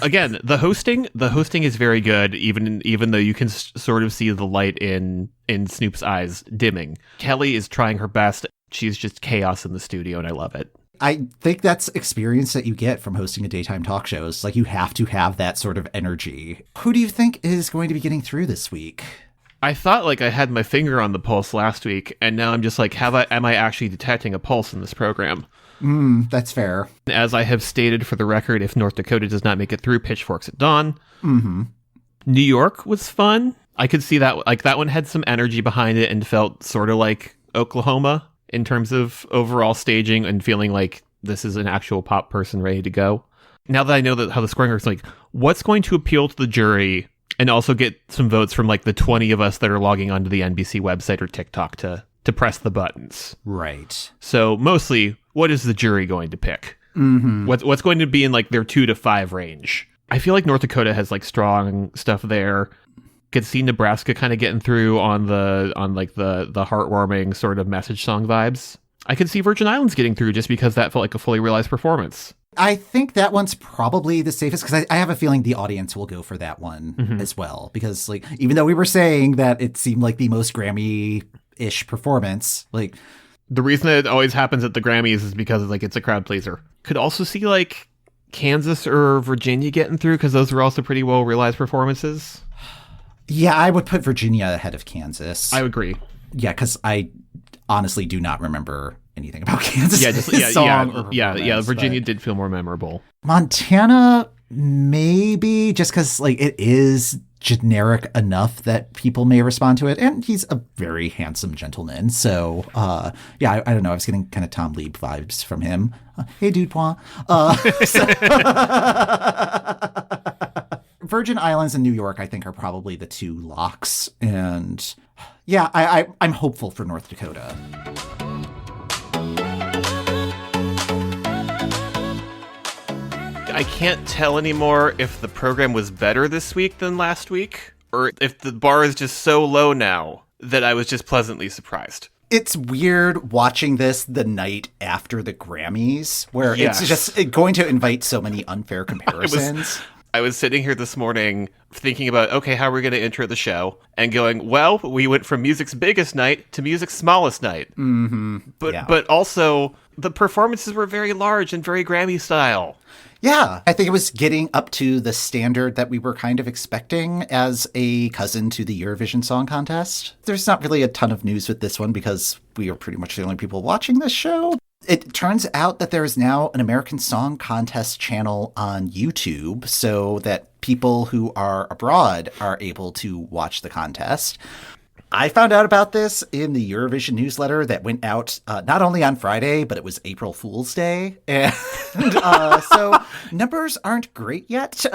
Again, the hosting is very good, even though you can sort of see the light in Snoop's eyes dimming. Kelly is trying her best. She's just chaos in the studio, and I love it. I think that's experience that you get from hosting a daytime talk show. It's like you have to have that sort of energy. Who do you think is going to be getting through this week? I thought like I had my finger on the pulse last week, and now I'm just like, am I actually detecting a pulse in this program? That's fair. As I have stated for the record, if North Dakota does not make it through, pitchforks at dawn. Mm-hmm. New York was fun. I could see that, like, that one had some energy behind it and felt sort of like Oklahoma in terms of overall staging and feeling like this is an actual pop person ready to go. Now that I know that how the scoring works, like, what's going to appeal to the jury and also get some votes from like the 20 of us that are logging onto the NBC website or TikTok to press the buttons. Right. So mostly, what is the jury going to pick? Mm-hmm. What's going to be in like their 2 to 5 range? I feel like North Dakota has like strong stuff there. Could see Nebraska kind of getting through on the heartwarming sort of message song vibes. I could see Virgin Islands getting through just because that felt like a fully realized performance. I think that one's probably the safest because I have a feeling the audience will go for that one as well. Because like, even though we were saying that it seemed like the most Grammy-ish performance, like The reason it always happens at the Grammys is because like it's a crowd pleaser. Could also see like Kansas or Virginia getting through because those were also pretty well realized performances. Yeah, I would put Virginia ahead of Kansas. I agree. Yeah, because I honestly do not remember anything about Kansas. Virginia did feel more memorable. Montana, maybe, just because like it is generic enough that people may respond to it, and he's a very handsome gentleman. So, I don't know. I was getting kind of Tom Lieb vibes from him. Hey, dude, point. Virgin Islands and New York, I think, are probably the two locks, and yeah, I'm hopeful for North Dakota. I can't tell anymore if the program was better this week than last week, or if the bar is just so low now that I was just pleasantly surprised. It's weird watching this the night after the Grammys, where it's just going to invite so many unfair comparisons. I was sitting here this morning thinking about, okay, how are we going to intro the show? And going, well, we went from music's biggest night to music's smallest night. Mm-hmm. But also, the performances were very large and very Grammy style. Yeah, I think it was getting up to the standard that we were kind of expecting as a cousin to the Eurovision Song Contest. There's not really a ton of news with this one because we are pretty much the only people watching this show. It turns out that there is now an American Song Contest channel on YouTube so that people who are abroad are able to watch the contest. I found out about this in the Eurovision newsletter that went out not only on Friday, but it was April Fool's Day. And so numbers aren't great yet.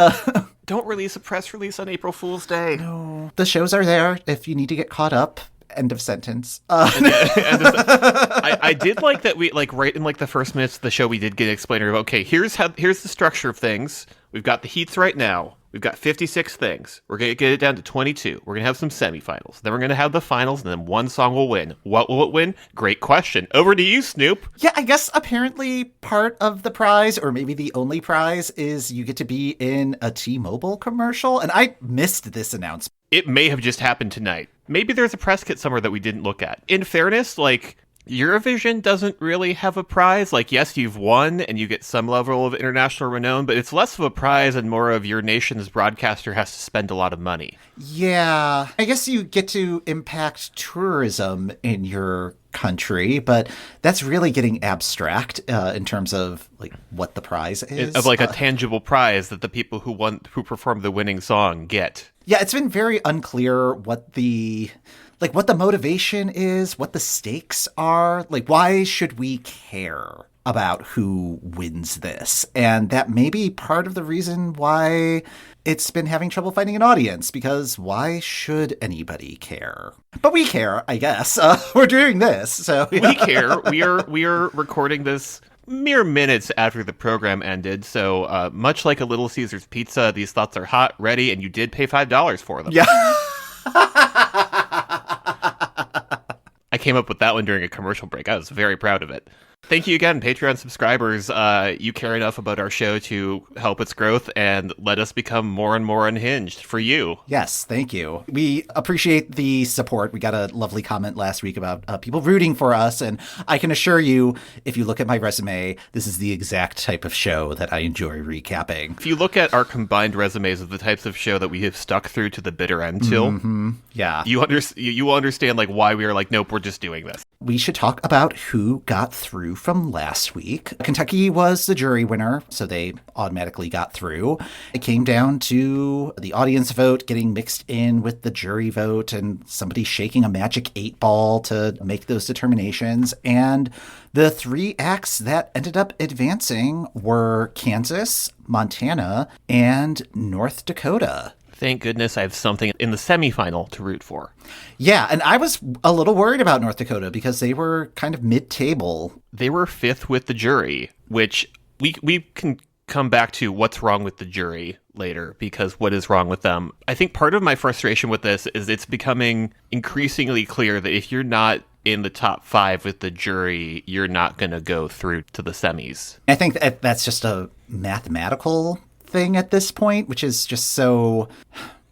Don't release a press release on April Fool's Day. No. The shows are there if you need to get caught up. End of sentence. I did like that we like right in like the first minutes of the show we did get an explainer of okay, here's the structure of things. We've got the heats right now. We've got 56 things. We're going to get it down to 22. We're going to have some semifinals. Then we're going to have the finals, and then one song will win. What will it win? Great question. Over to you, Snoop. Yeah, I guess apparently part of the prize, or maybe the only prize, is you get to be in a T-Mobile commercial. And I missed this announcement. It may have just happened tonight. Maybe there's a press kit somewhere that we didn't look at. In fairness, like, Eurovision doesn't really have a prize. Like, yes, you've won and you get some level of international renown, but it's less of a prize and more of your nation's broadcaster has to spend a lot of money. Yeah, I guess you get to impact tourism in your country, but that's really getting abstract in terms of like what the prize is. Of like a tangible prize that the people who perform the winning song get. Yeah, it's been very unclear what the motivation is, what the stakes are. Like, why should we care about who wins this? And that may be part of the reason why it's been having trouble finding an audience, because why should anybody care? But we care, I guess. We're doing this, so yeah. We care. We are recording this mere minutes after the program ended, so much like a Little Caesars pizza, these thoughts are hot, ready, and you did pay $5 for them. Yeah. I came up with that one during a commercial break. I was very proud of it. Thank you again, Patreon subscribers. You care enough about our show to help its growth and let us become more and more unhinged for you. Yes, thank you. We appreciate the support. We got a lovely comment last week about people rooting for us, and I can assure you, if you look at my resume, this is the exact type of show that I enjoy recapping. If you look at our combined resumes of the types of show that we have stuck through to the bitter end till, yeah, you will understand like why we are like, nope, we're just doing this. We should talk about who got through from last week. Kentucky was the jury winner, so they automatically got through. It came down to the audience vote getting mixed in with the jury vote and somebody shaking a magic 8-ball to make those determinations. And the 3 acts that ended up advancing were Kansas, Montana, and North Dakota. Thank goodness I have something in the semifinal to root for. Yeah, and I was a little worried about North Dakota because they were kind of mid-table. They were 5th with the jury, which we can come back to what's wrong with the jury later, because what is wrong with them? I think part of my frustration with this is it's becoming increasingly clear that if you're not in the top 5 with the jury, you're not going to go through to the semis. I think that's just a mathematical thing at this point, which is just so,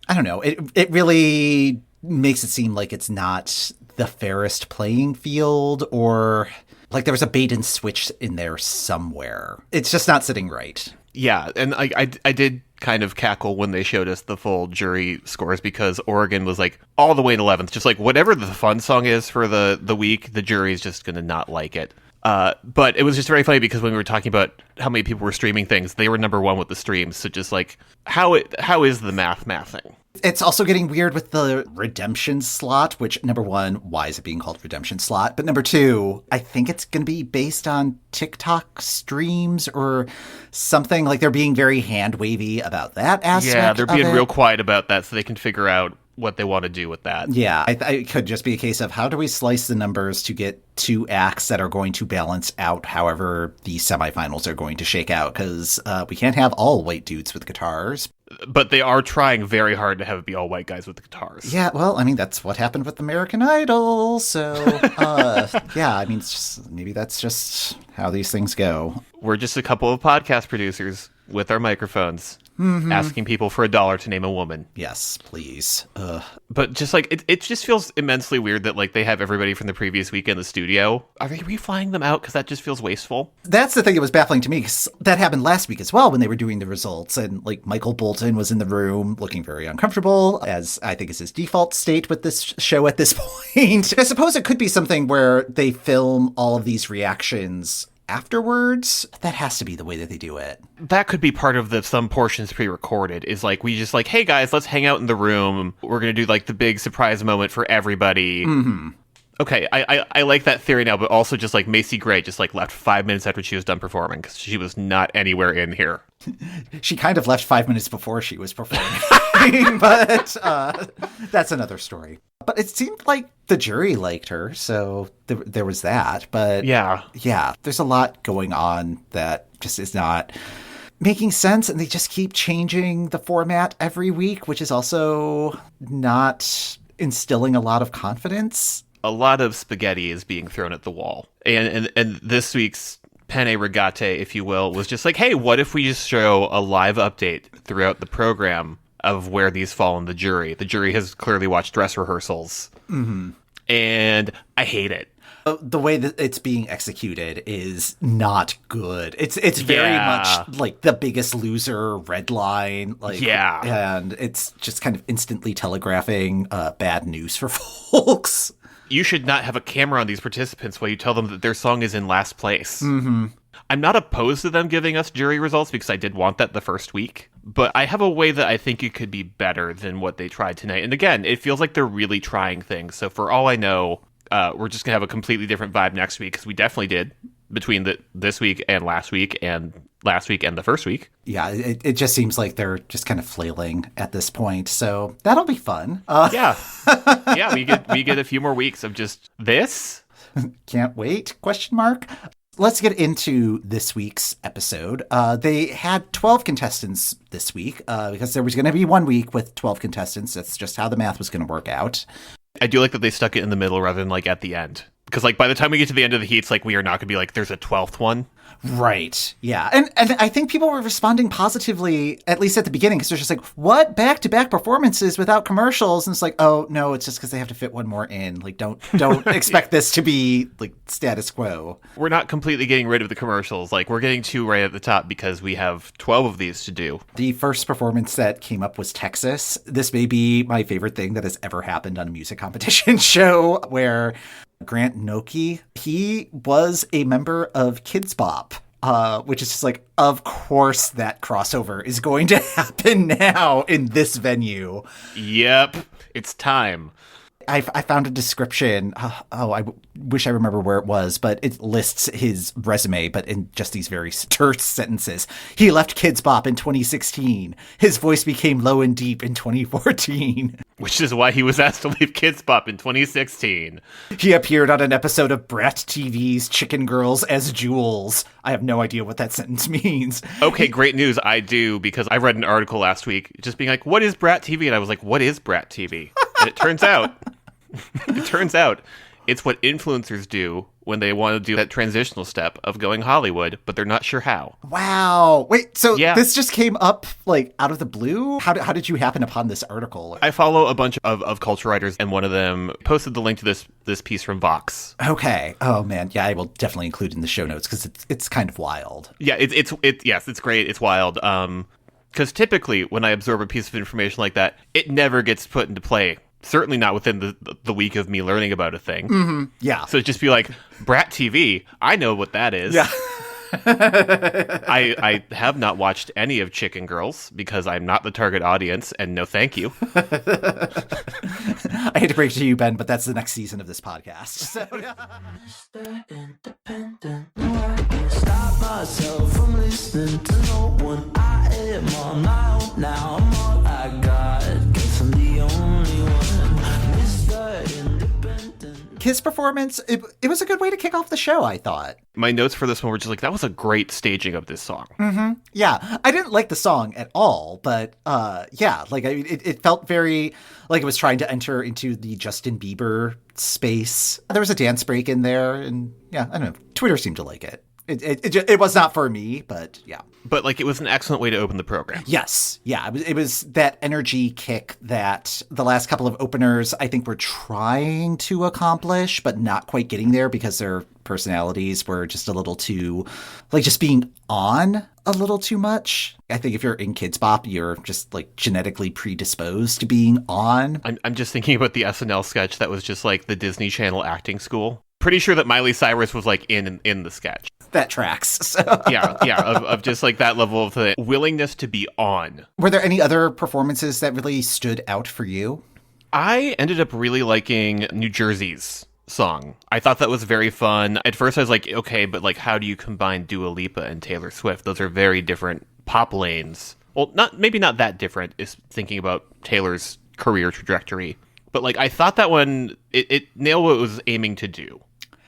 I don't know, it really makes it seem like it's not the fairest playing field, or like there was a bait and switch in there somewhere. It's just not sitting right. Yeah, and I did kind of cackle when they showed us the full jury scores, because Oregon was like all the way in 11th, just like whatever the fun song is for the week, the jury's just going to not like it. But it was just very funny because when we were talking about how many people were streaming things, they were number one with the streams. So just like, how is the mathing? It's also getting weird with the redemption slot, which, number one, why is it being called redemption slot? But number two, I think it's going to be based on TikTok streams or something. Like, they're being very hand-wavy about that aspect. Yeah, they're being real quiet about that so they can figure out what they want to do with that. Yeah, it could just be a case of how do we slice the numbers to get two acts that are going to balance out however the semifinals are going to shake out, because we can't have all white dudes with guitars. But they are trying very hard to have it be all white guys with the guitars. Yeah, well, I mean, that's what happened with American Idol, so, yeah, I mean, maybe that's just how these things go. We're just a couple of podcast producers with our microphones. Asking people for $1 to name a woman. Yes, please. But just like it just feels immensely weird that like they have everybody from the previous week in the studio. Are they reflying them out? Because that just feels wasteful. That's the thing that was baffling to me, because that happened last week as well when they were doing the results, and like Michael Bolton was in the room looking very uncomfortable, as I think is his default state with this show at this point. I suppose it could be something where they film all of these reactions afterwards. That has to be the way that they do it. That could be part of some portions pre-recorded, is like we just like, hey guys, let's hang out in the room, we're gonna do like the big surprise moment for everybody. Okay, I like that theory now, but also just like Macy Gray just like left 5 minutes after she was done performing, because she was not anywhere in here. She kind of left 5 minutes before she was performing, but that's another story. But it seemed like the jury liked her, so there was that. But yeah, there's a lot going on that just is not making sense, and they just keep changing the format every week, which is also not instilling a lot of confidence. A lot of spaghetti is being thrown at the wall. And this week's penne regate, if you will, was just like, hey, what if we just show a live update throughout the program of where these fall in the jury? The jury has clearly watched dress rehearsals. And I hate it. The way that it's being executed is not good. It's very much like The Biggest Loser, Red Line. Like, and it's just kind of instantly telegraphing bad news for folks. You should not have a camera on these participants while you tell them that their song is in last place. I'm not opposed to them giving us jury results, because I did want that the first week. But I have a way that I think it could be better than what they tried tonight. And again, it feels like they're really trying things. So for all I know, we're just going to have a completely different vibe next week, because we definitely did between this week and last week and the first week. Yeah, it just seems like they're just kind of flailing at this point. So that'll be fun. Yeah, we get a few more weeks of just this. Can't wait, question mark. Let's get into this week's episode. They had 12 contestants this week because there was going to be 1 week with 12 contestants. That's just how the math was going to work out. I do like that they stuck it in the middle rather than like at the end. Because like by the time we get to the end of the heats, like we are not going to be like, there's a 12th one. Right. Yeah. And I think people were responding positively, at least at the beginning, because they're just like, what? Back-to-back performances without commercials? And it's like, oh, no, it's just because they have to fit one more in. Like, don't expect this to be, like, status quo. We're not completely getting rid of the commercials. Like, we're getting 2 right at the top because we have 12 of these to do. The first performance that came up was Texas. This may be my favorite thing that has ever happened on a music competition show, where Grant Noki, he was a member of Kids Bop, which is just like, of course that crossover is going to happen now in this venue. Yep, it's time. I found a description. I wish I remember where it was, but it lists his resume, but in just these very terse sentences. He left Kids Bop in 2016. His voice became low and deep in 2014. Which is why he was asked to leave Kids Bop in 2016. He appeared on an episode of Brat TV's Chicken Girls as Jules. I have no idea what that sentence means. Okay, great news. I do, because I read an article last week just being like, what is Brat TV? And I was like, what is Brat TV? And it turns out It's what influencers do when they want to do that transitional step of going Hollywood, but they're not sure how. Wow. Wait, so this just came up like out of the blue? How did you happen upon this article? I follow a bunch of culture writers, and one of them posted the link to this piece from Vox. Okay. Oh man, yeah, I will definitely include it in the show notes because it's kind of wild. Yeah, it's great. It's wild. Because typically when I absorb a piece of information like that, it never gets put into play. Certainly not within the week of me learning about a thing. Mm-hmm. Yeah. So it'd just be like, Brat TV, I know what that is. Yeah. I have not watched any of Chicken Girls because I'm not the target audience, and no thank you. I hate to break it to you, Ben, but that's the next season of this podcast. So, yeah. Mr. Independent, no, I can't stop myself from listening to no one. I am on my own now, I'm all I got. Guess I'm the only one. Mr. Independent. His performance, it was a good way to kick off the show, I thought. My notes for this one were just like, that was a great staging of this song. Mm-hmm. Yeah, I didn't like the song at all, but yeah, like it felt very like it was trying to enter into the Justin Bieber space. There was a dance break in there, and yeah, I don't know. Twitter seemed to like it. It was not for me, but yeah. But like, it was an excellent way to open the program. Yes, yeah, it was that energy kick that the last couple of openers I think were trying to accomplish, but not quite getting there because their personalities were just a little too, like, just being on a little too much. I think if you're in Kids Bop, you're just like genetically predisposed to being on. I'm just thinking about the SNL sketch that was just like the Disney Channel acting school. Pretty sure that Miley Cyrus was like in the sketch. That tracks. So. yeah, of just like that level of the willingness to be on. Were there any other performances that really stood out for you? I ended up really liking New Jersey's song. I thought that was very fun. At first I was like, okay, but like, how do you combine Dua Lipa and Taylor Swift? Those are very different pop lanes. Well, maybe not that different, is thinking about Taylor's career trajectory. But like, I thought that one, it nailed what it was aiming to do.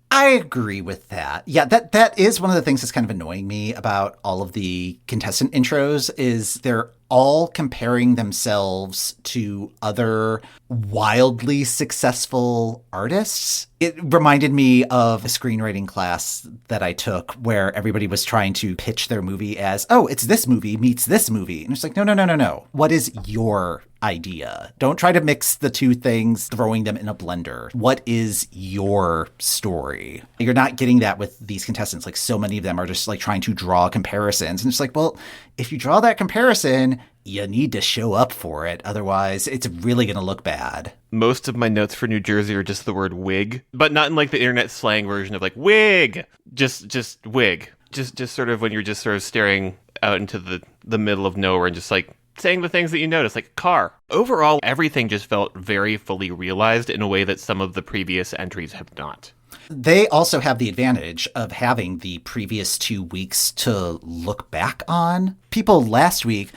I agree with that. Yeah, that is one of the things that's kind of annoying me about all of the contestant intros is they're all comparing themselves to other wildly successful artists. It reminded me of a screenwriting class that I took where everybody was trying to pitch their movie as, oh, it's this movie meets this movie. And it's like, no. What is your idea? Don't try to mix the two things, throwing them in a blender. What is your story? You're not getting that with these contestants. Like, so many of them are just like trying to draw comparisons. And it's like, well, if you draw that comparison, you need to show up for it. Otherwise, it's really going to look bad. Most of my notes for New Jersey are just the word wig, but not in like the internet slang version of like wig. Just wig. Just sort of when you're just sort of staring out into the middle of nowhere and just like saying the things that you notice, like car. Overall, everything just felt very fully realized in a way that some of the previous entries have not. They also have the advantage of having the previous 2 weeks to look back on. People last week,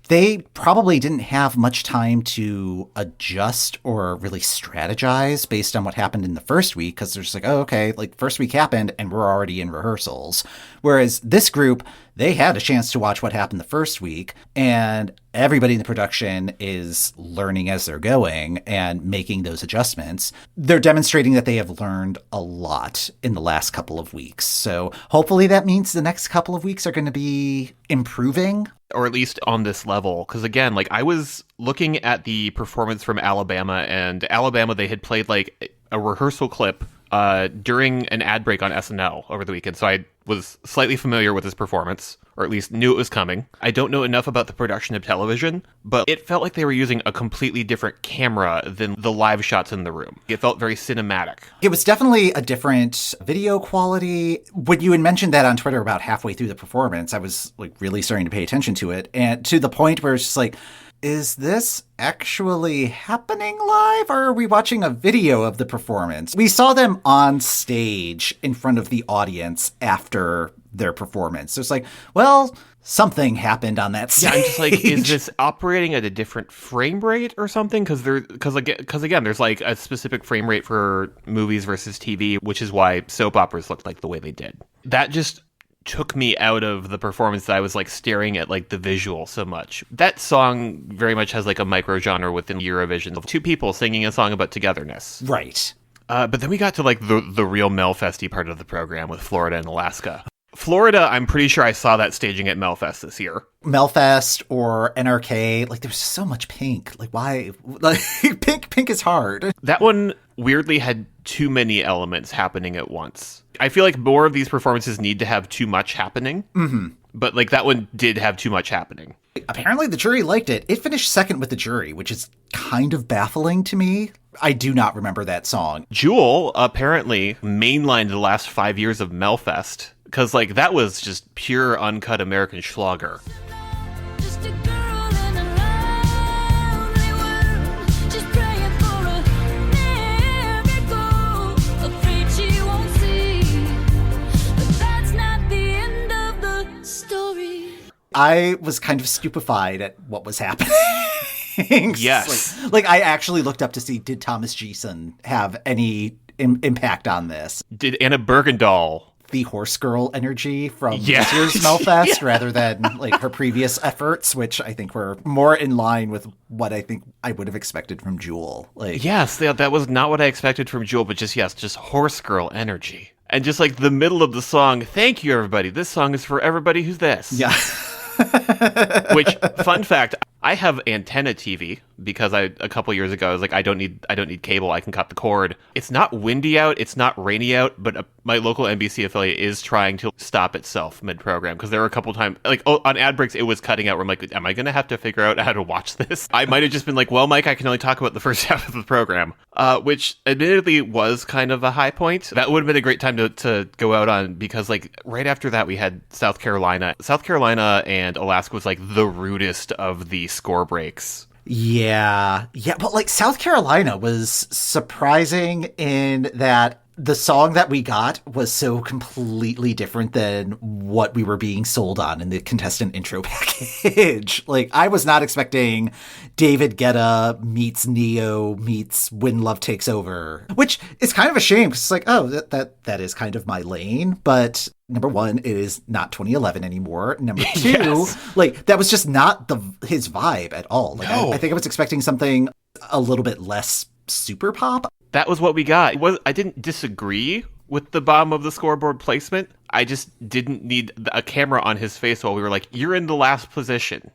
they probably didn't have much time to adjust or really strategize based on what happened in the first week, because they're just like, oh, okay, like first week happened and we're already in rehearsals. Whereas this group, they had a chance to watch what happened the first week, and everybody in the production is learning as they're going and making those adjustments. They're demonstrating that they have learned a lot in the last couple of weeks. So hopefully that means the next couple of weeks are going to be improving. Or at least on this level. Because again, like I was looking at the performance from Alabama, and Alabama, they had played like a rehearsal clip during an ad break on SNL over the weekend. So I was slightly familiar with his performance, or at least knew it was coming. I don't know enough about the production of television, but it felt like they were using a completely different camera than the live shots in the room. It felt very cinematic. It was definitely a different video quality. When you had mentioned that on Twitter about halfway through the performance, I was like really starting to pay attention to it. And to the point where it's just like, is this actually happening live, or are we watching a video of the performance? We saw them on stage in front of the audience after their performance. So it's like, well, something happened on that stage. Yeah, I'm just like, is this operating at a different frame rate or something? Because again, there's like a specific frame rate for movies versus TV, which is why soap operas looked like the way they did. That just took me out of the performance. That I was like staring at like the visual so much. That song very much has like a micro genre within Eurovision of two people singing a song about togetherness. Right. But then we got to like the real Melfesty part of the program with Florida and Alaska. Florida, I'm pretty sure I saw that staging at Melfest this year. Melfest or NRK, like there's so much pink. Like why? Like pink is hard. That one weirdly had too many elements happening at once. I feel like more of these performances need to have too much happening. Mm-hmm. But like that one did have too much happening. Apparently the jury liked it. It finished second with the jury, which is kind of baffling to me. I do not remember that song. Jewel apparently mainlined the last 5 years of Melfest. Because, like, that was just pure uncut American schlager. I was kind of stupefied at what was happening. Yes. Like I actually looked up to see, did Thomas Gison have any impact on this? Did Anna Bergendahl... the horse girl energy from this Yes. year's Melfest rather than like her previous efforts, which I think were more in line with what I think I would have expected from Jewel. Like, Yes, that was not what I expected from Jewel, but just horse girl energy. And just like the middle of the song, thank you everybody, this song is for everybody who's this. yeah. Which, fun fact, I have antenna TV because a couple years ago I was like, I don't need cable, I can cut the cord. It's not windy out, it's not rainy out, but my local NBC affiliate is trying to stop itself mid-program because there were a couple times, like on ad breaks, it was cutting out where I'm like, am I going to have to figure out how to watch this? I might have just been like, well, Mike, I can only talk about the first half of the program, which admittedly was kind of a high point. That would have been a great time to go out on because like right after that we had South Carolina and Alaska was like the rudest of the score breaks. Yeah, but like South Carolina was surprising in that the song that we got was so completely different than what we were being sold on in the contestant intro package. Like, I was not expecting David Guetta meets Neo meets When Love Takes Over, which is kind of a shame because it's like, oh, that is kind of my lane. But number one, it is not 2011 anymore. Number two, Yes. like that was just not his vibe at all. Like, No. I think I was expecting something a little bit less super pop. That was what we got. I didn't disagree with the bottom of the scoreboard placement. I just didn't need a camera on his face while we were like, you're in the last position.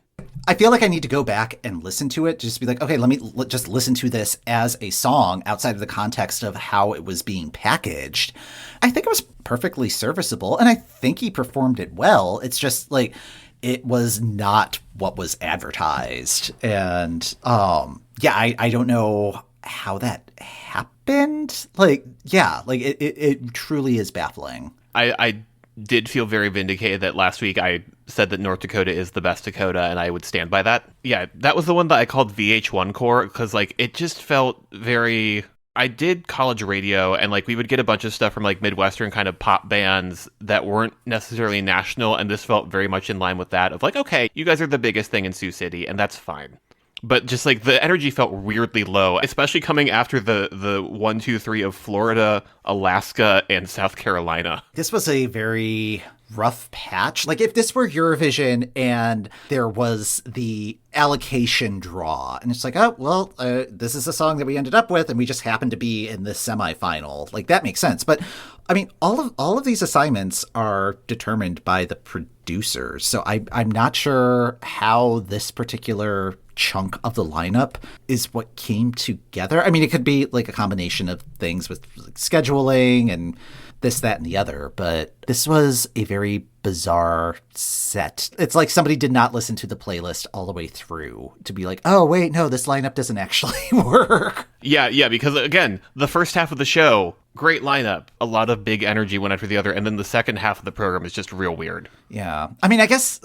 I feel like I need to go back and listen to it, just be like, okay, let me just listen to this as a song outside of the context of how it was being packaged. I think it was perfectly serviceable, and I think he performed it well. It's just like, it was not what was advertised. And I don't know how that happened. Like, yeah, like it truly is baffling. I did feel very vindicated that last week I said that North Dakota is the best Dakota, and I would stand by that. Yeah, that was the one that I called VH1 Core, because like it just felt very... I did college radio, and like we would get a bunch of stuff from like Midwestern kind of pop bands that weren't necessarily national, and this felt very much in line with that of like, okay, you guys are the biggest thing in Sioux City, and that's fine. But just like the energy felt weirdly low, especially coming after the 1, 2, 3 of Florida, Alaska, and South Carolina. This was a very rough patch. Like if this were Eurovision and there was the allocation draw and it's like, oh, well, this is the song that we ended up with and we just happened to be in this semifinal. Like that makes sense. But I mean, all of these assignments are determined by the producers. So I'm not sure how this particular chunk of the lineup is what came together. I mean, it could be like a combination of things with like scheduling and this, that, and the other, but this was a very bizarre set. It's like somebody did not listen to the playlist all the way through to be like, oh, wait, no, this lineup doesn't actually work. Yeah, because again, the first half of the show, great lineup, a lot of big energy one after the other, and then the second half of the program is just real weird. Yeah. I mean, I guess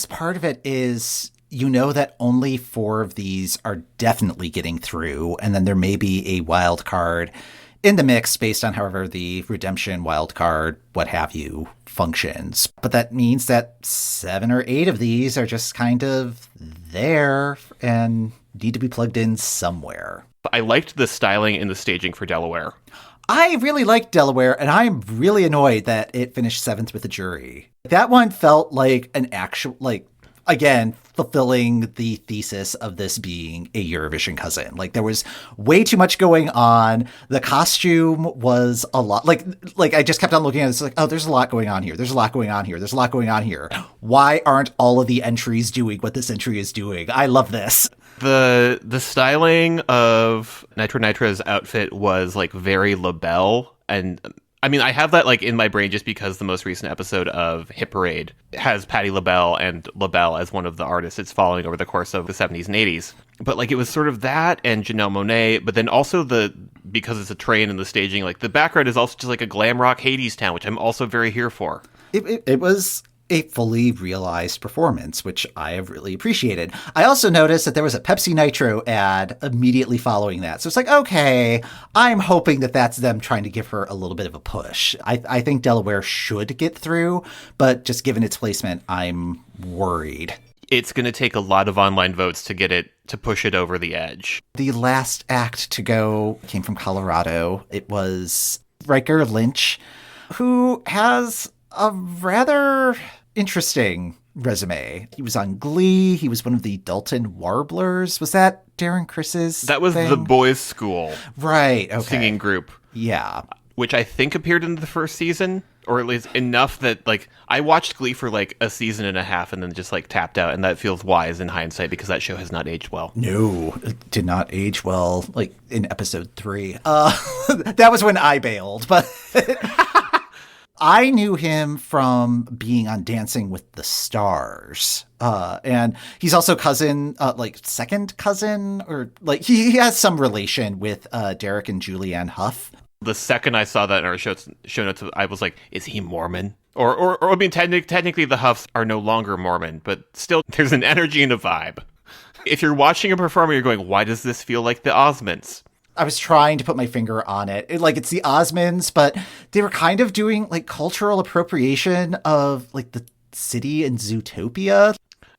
part of it is, you know, that only 4 of these are definitely getting through, and then there may be a wild card in the mix based on however the redemption, wild card, what have you, functions. But that means that 7 or 8 of these are just kind of there and need to be plugged in somewhere. I liked the styling and the staging for Delaware. I really liked Delaware, and I'm really annoyed that it finished 7th with the jury. That one felt like an actual, like, again, fulfilling the thesis of this being a Eurovision cousin. Like, there was way too much going on. The costume was a lot. Like I just kept on looking at it. It's like, oh, there's a lot going on here. There's a lot going on here. There's a lot going on here. Why aren't all of the entries doing what this entry is doing? I love this. The styling of Nitro Nitro's outfit was like very LaBelle, and I mean, I have that like in my brain just because the most recent episode of Hit Parade has Patti LaBelle and LaBelle as one of the artists it's following over the course of the 70s and 80s. But like it was sort of that and Janelle Monáe, but then also because it's a train and the staging, like the background is also just like a glam rock Hades town, which I'm also very here for. It was a fully realized performance, which I have really appreciated. I also noticed that there was a Pepsi Nitro ad immediately following that. So it's like, okay, I'm hoping that that's them trying to give her a little bit of a push. I think Delaware should get through, but just given its placement, I'm worried. It's going to take a lot of online votes to get it, to push it over the edge. The last act to go came from Colorado. It was Riker Lynch, who has a rather interesting resume. He was on Glee. He was one of the Dalton Warblers. Was that Darren Chris's That was thing? the boys' school. Right, okay. Singing group. Yeah. Which I think appeared in the first season, or at least enough that, like, I watched Glee for, like, a season and a half and then just, like, tapped out, and that feels wise in hindsight because that show has not aged well. No, it did not age well, like, in episode 3. That was when I bailed, but... I knew him from being on Dancing with the Stars. And he's also second cousin, or like he has some relation with Derek and Julianne Hough. The second I saw that in our show notes, I was like, is he Mormon? Or I mean, technically the Huffs are no longer Mormon, but still there's an energy and a vibe. If you're watching a performer, you're going, why does this feel like the Osmonds? I was trying to put my finger on it. It's the Osmonds, but they were kind of doing like cultural appropriation of like the city in Zootopia.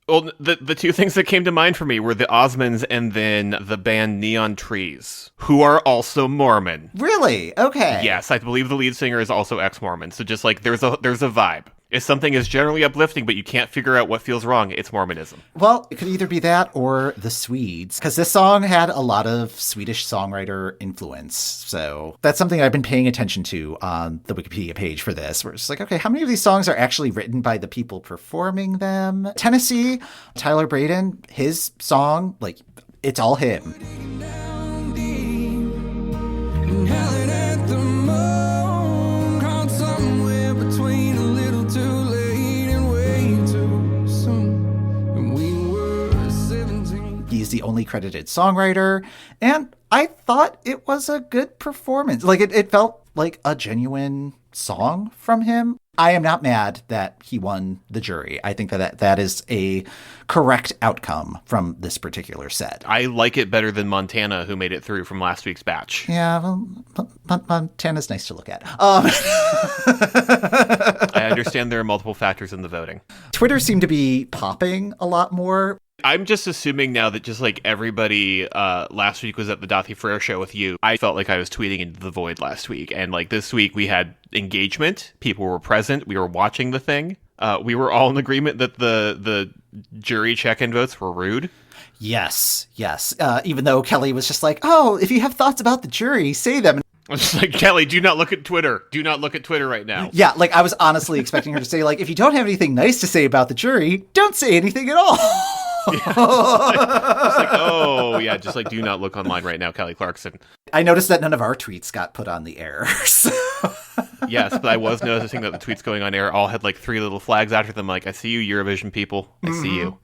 Well, the two things that came to mind for me were the Osmonds and then the band Neon Trees, who are also Mormon. Really? Okay. Yes, I believe the lead singer is also ex-Mormon. So just like there's a vibe. If something is generally uplifting, but you can't figure out what feels wrong, it's Mormonism. Well, it could either be that or the Swedes, because this song had a lot of Swedish songwriter influence. So that's something I've been paying attention to on the Wikipedia page for this, where it's like, okay, how many of these songs are actually written by the people performing them? Tennessee, Tyler Braden, his song, like, it's all him. He's the only credited songwriter, and I thought it was a good performance. Like, it felt like a genuine song from him. I am not mad that he won the jury. I think that is a correct outcome from this particular set. I like it better than Montana, who made it through from last week's batch. Yeah, well, Montana's nice to look at. I understand there are multiple factors in the voting. Twitter seemed to be popping a lot more. I'm just assuming now that just like everybody last week was at the Dathi Frere show with you, I felt like I was tweeting into the void last week. And like this week we had engagement. People were present. We were watching the thing. We were all in agreement that the jury check-in votes were rude. Yes. Even though Kelly was just like, oh, if you have thoughts about the jury, say them. I was just like, Kelly, do not look at Twitter. Do not look at Twitter right now. Yeah, like I was honestly expecting her to say, like, if you don't have anything nice to say about the jury, don't say anything at all. Yeah, just like, oh, yeah, just like, do not look online right now, Kelly Clarkson. I noticed that none of our tweets got put on the air. So. Yes, but I was noticing that the tweets going on air all had like 3 little flags after them, like, I see you, Eurovision people. I see you.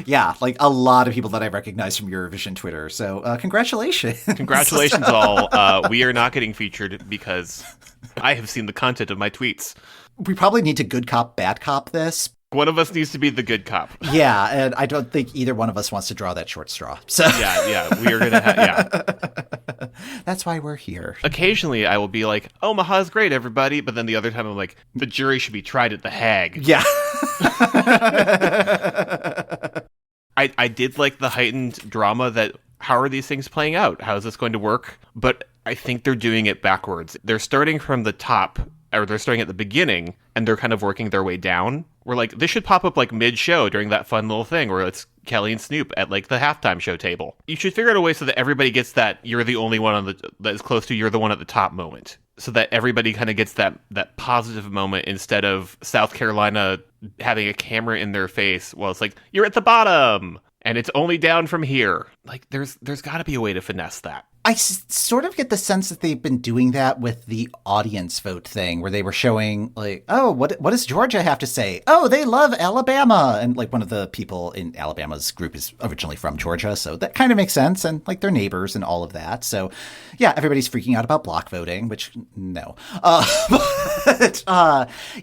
Yeah, like a lot of people that I recognize from Eurovision Twitter. So congratulations. Congratulations, all. We are not getting featured because I have seen the content of my tweets. We probably need to good cop, bad cop this. One of us needs to be the good cop. Yeah, and I don't think either one of us wants to draw that short straw. So yeah, we are gonna yeah. That's why we're here. Occasionally, I will be like, "Omaha's great, everybody," but then the other time, I'm like, "The jury should be tried at the Hague." Yeah. I did like the heightened drama that. How are these things playing out? How is this going to work? But I think they're doing it backwards. They're starting from the top, or they're starting at the beginning, and they're kind of working their way down. We're like, this should pop up like mid-show during that fun little thing where it's Kelly and Snoop at like the halftime show table. You should figure out a way so that everybody gets that you're the only one that is close to you're the one at the top moment. So that everybody kind of gets that positive moment instead of South Carolina having a camera in their face while it's like, you're at the bottom and it's only down from here. Like there's got to be a way to finesse that. I sort of get the sense that they've been doing that with the audience vote thing, where they were showing like, oh, what does Georgia have to say? Oh, they love Alabama. And like one of the people in Alabama's group is originally from Georgia. So that kind of makes sense. And like they're neighbors and all of that. So yeah, everybody's freaking out about block voting, which no.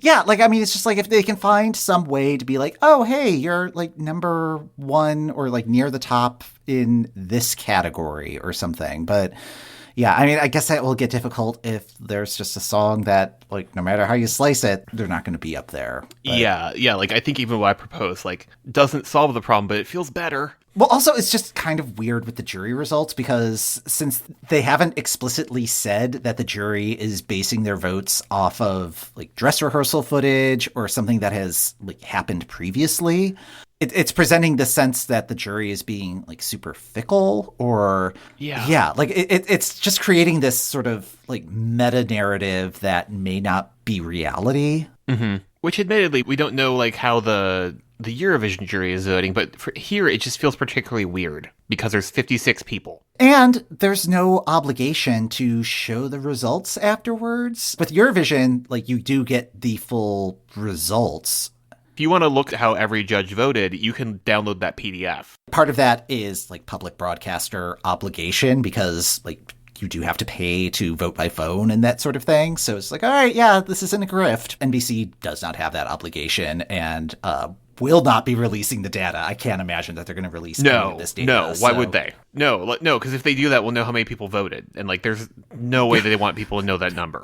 Yeah, like, I mean, it's just like if they can find some way to be like, oh, hey, you're like number one or like near the top in this category or something. But yeah, I mean, I guess that will get difficult if there's just a song that, like, no matter how you slice it, they're not going to be up there. But Yeah. Like, I think even what I propose, like, doesn't solve the problem, but it feels better. Well, also, it's just kind of weird with the jury results because since they haven't explicitly said that the jury is basing their votes off of like dress rehearsal footage or something that has like happened previously, it's presenting the sense that the jury is being like super fickle or like it's just creating this sort of like meta narrative that may not be reality. Mm-hmm. Which admittedly, we don't know like how the Eurovision jury is voting, but for here it just feels particularly weird because there's 56 people. And there's no obligation to show the results afterwards. With Eurovision, like you do get the full results. If you want to look at how every judge voted, you can download that PDF. Part of that is like public broadcaster obligation because like you do have to pay to vote by phone and that sort of thing. So it's like, all right, yeah, this isn't a grift. NBC does not have that obligation and will not be releasing the data. I can't imagine that they're going to release any of this data. No, why would they? No, because if they do that, we'll know how many people voted. And like, there's no way that they want people to know that number.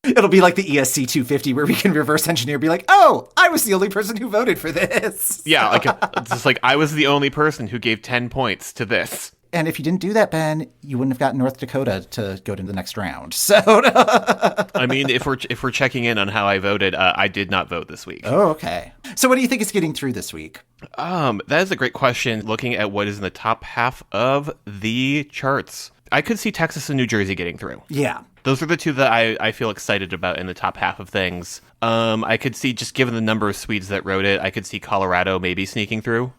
It'll be like the ESC 250 where we can reverse engineer, be like, oh, I was the only person who voted for this. Yeah, like it's just like I was the only person who gave 10 points to this. And if you didn't do that, Ben, you wouldn't have gotten North Dakota to go to the next round. So, I mean, if we're checking in on how I voted, I did not vote this week. Oh, okay. So, what do you think is getting through this week? That is a great question. Looking at what is in the top half of the charts, I could see Texas and New Jersey getting through. Yeah. Those are the two that I feel excited about in the top half of things. I could see, just given the number of Swedes that wrote it, I could see Colorado maybe sneaking through.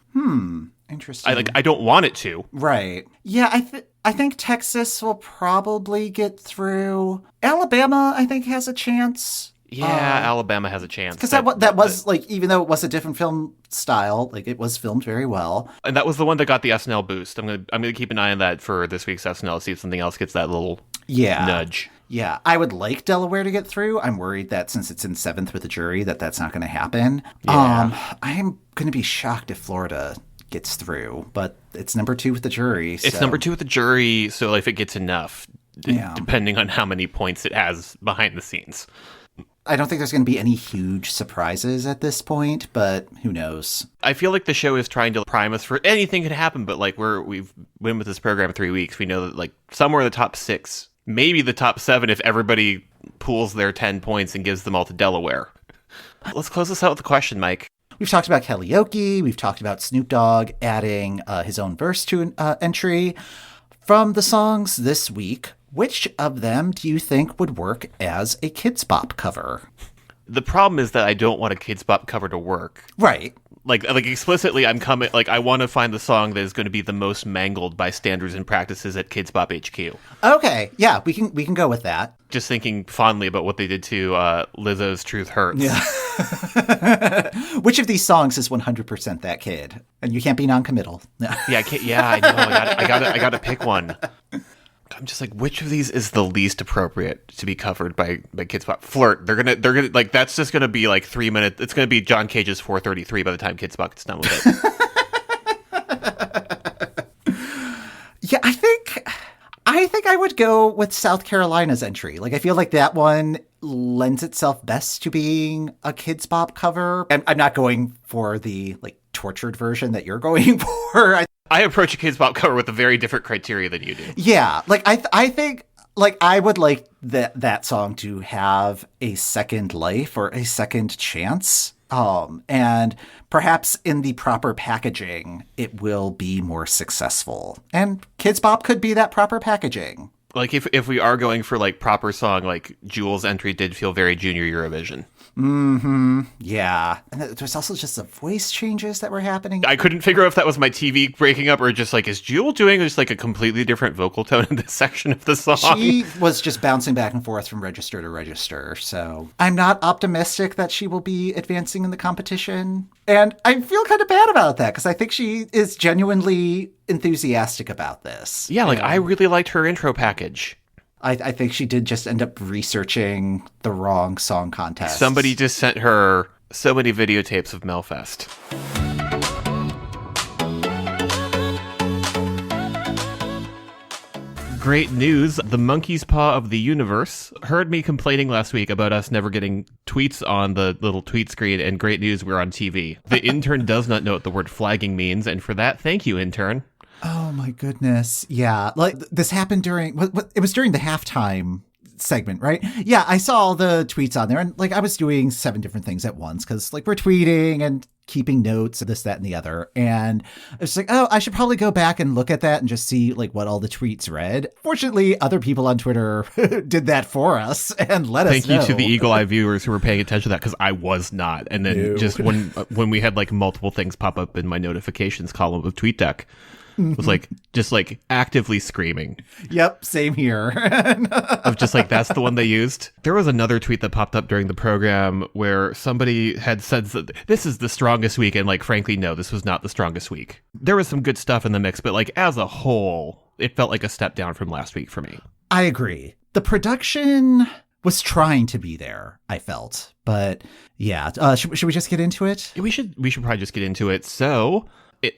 Interesting. I don't want it to. Right. Yeah, I think Texas will probably get through. Alabama, I think, has a chance. Yeah, Alabama has a chance. Because that was, like, even though it was a different film style, like, it was filmed very well. And that was the one that got the SNL boost. I'm gonna keep an eye on that for this week's SNL, see if something else gets that little nudge. Yeah, I would like Delaware to get through. I'm worried that since it's in 7th with the jury, that's not going to happen. Yeah. I'm going to be shocked if Florida gets through, but it's number 2 with the jury. It's number 2 with the jury, so if it gets enough, depending on how many points it has behind the scenes. I don't think there's going to be any huge surprises at this point, but who knows? I feel like the show is trying to prime us for anything could happen, but like we've been with this program 3 weeks. We know that like somewhere in the top 6, maybe the top 7 if everybody pools their 10 points and gives them all to Delaware. Let's close this out with a question, Mike. We've talked about karaoke. We've talked about Snoop Dogg adding his own verse to an entry. From the songs this week, which of them do you think would work as a Kids Bop cover? The problem is that I don't want a Kids Bop cover to work. Right. Like explicitly, I'm coming. Like I want to find the song that is going to be the most mangled by standards and practices at Kids Bop HQ. Okay, yeah, we can go with that. Just thinking fondly about what they did to Lizzo's "Truth Hurts." Yeah. Which of these songs is 100% that kid? And you can't be non-committal. Yeah, I know. I gotta pick one. I'm just like, which of these is the least appropriate to be covered by Kids Bop? Flirt. They're gonna like that's just gonna be like 3 minutes. It's gonna be John Cage's 4:33 by the time Kids Bop gets done with it. Yeah, I think I would go with South Carolina's entry. Like, I feel like that one lends itself best to being a Kids Bop cover. And I'm not going for the like tortured version that you're going for. I approach a Kids Bop cover with a very different criteria than you do. Yeah, like I think Like, I would like that song to have a second life or a second chance. And perhaps in the proper packaging, it will be more successful. And Kids Bop could be that proper packaging. Like, if we are going for, like, proper song, like, Jewel's entry did feel very Junior Eurovision. Mm-hmm. Yeah. And there's also just the voice changes that were happening. I couldn't figure out if that was my TV breaking up or just, like, is Jewel doing just, like, a completely different vocal tone in this section of the song? She was just bouncing back and forth from register to register, so I'm not optimistic that she will be advancing in the competition. And I feel kind of bad about that, because I think she is genuinely enthusiastic about this. Yeah, like, I really liked her intro package. I think she did just end up researching the wrong song contest. Somebody just sent her so many videotapes of Melfest. Great news. The monkey's paw of the universe heard me complaining last week about us never getting tweets on the little tweet screen, and great news, we're on TV. The intern does not know what the word flagging means, and for that, thank you, intern. Oh my goodness. Yeah. Like, this happened during, it was during the halftime segment, right? Yeah, I saw all the tweets on there, and like I was doing 7 different things at once, because like we're tweeting and keeping notes of this, that, and the other. And I was like, oh, I should probably go back and look at that and just see like what all the tweets read. Fortunately, other people on Twitter did that for us and let us know. Thank you to the eagle eye viewers who were paying attention to that, because I was not. And then just when we had like multiple things pop up in my notifications column of TweetDeck, was like just like actively screaming. Yep, same here. Of just like, that's the one they used. There was another tweet that popped up during the program where somebody had said that this is the strongest week, and like, frankly, no, this was not the strongest week. There was some good stuff in the mix, but like as a whole, it felt like a step down from last week for me. I agree. The production was trying to be there, I felt. But yeah, should we just get into it? We should probably just get into it. So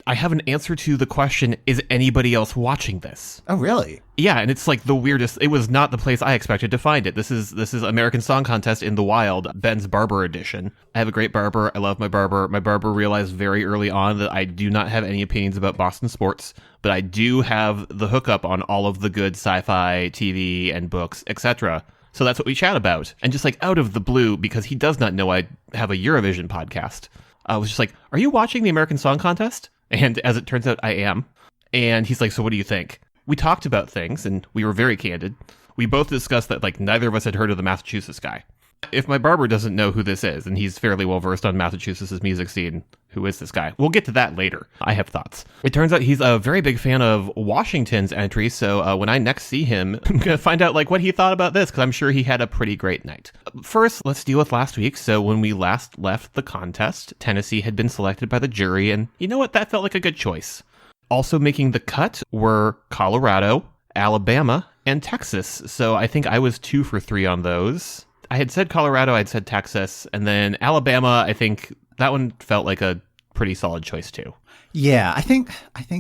I have an answer to the question, is anybody else watching this? Oh, really? Yeah, and it's like the weirdest. It was not the place I expected to find it. This is American Song Contest in the wild, Ben's barber edition. I have a great barber. I love my barber. My barber realized very early on that I do not have any opinions about Boston sports, but I do have the hookup on all of the good sci-fi, TV, and books, etc. So that's what we chat about. And just like out of the blue, because he does not know I have a Eurovision podcast, I was just like, are you watching the American Song Contest? And as it turns out, I am. And he's like, so what do you think? We talked about things, and we were very candid. We both discussed that, like, neither of us had heard of the Massachusetts guy. If my barber doesn't know who this is, and he's fairly well versed on Massachusetts' music scene, who is this guy? We'll get to that later. I have thoughts. It turns out he's a very big fan of Washington's entry, so when I next see him, I'm going to find out like what he thought about this, because I'm sure he had a pretty great night. First, let's deal with last week. So when we last left the contest, Tennessee had been selected by the jury, and you know what? That felt like a good choice. Also making the cut were Colorado, Alabama, and Texas, so I think I was 2 for 3 on those. I had said Colorado, I'd said Texas, and then Alabama, I think that one felt like a pretty solid choice too. Yeah, I think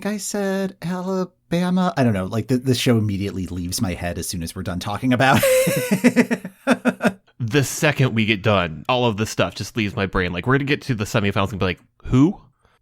I said Alabama. I don't know, like the show immediately leaves my head as soon as we're done talking about it. The second we get done, all of this stuff just leaves my brain. Like, we're going to get to the semifinals and be like, who?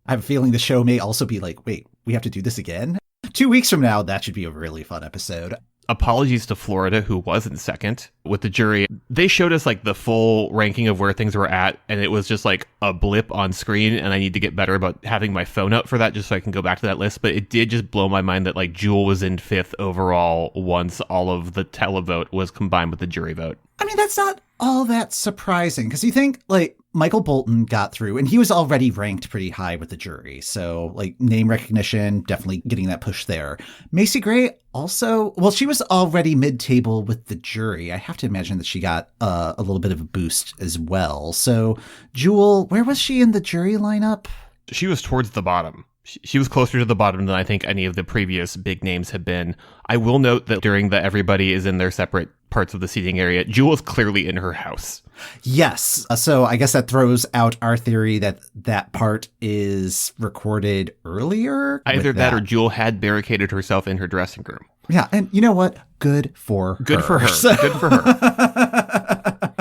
I have a feeling the show may also be like, wait, we have to do this again? 2 weeks from now, that should be a really fun episode. Apologies to Florida, who was in second with the jury. They showed us like the full ranking of where things were at, and it was just like a blip on screen, and I need to get better about having my phone out for that just so I can go back to that list. But it did just blow my mind that like Jewel was in 5th overall once all of the televote was combined with the jury vote. I mean, that's not all that surprising, because you think like Michael Bolton got through, and he was already ranked pretty high with the jury. So like name recognition, definitely getting that push there. Macy Gray also, well, she was already mid-table with the jury. I have to imagine that she got a little bit of a boost as well. So Jewel, where was she in the jury lineup? She was towards the bottom. She was closer to the bottom than I think any of the previous big names have been. I will note that during the everybody is in their separate parts of the seating area, Jewel is clearly in her house. Yes. So I guess that throws out our theory that that part is recorded earlier. Either that or Jewel had barricaded herself in her dressing room. Yeah. And you know what? Good for her. Good for her. Good for her.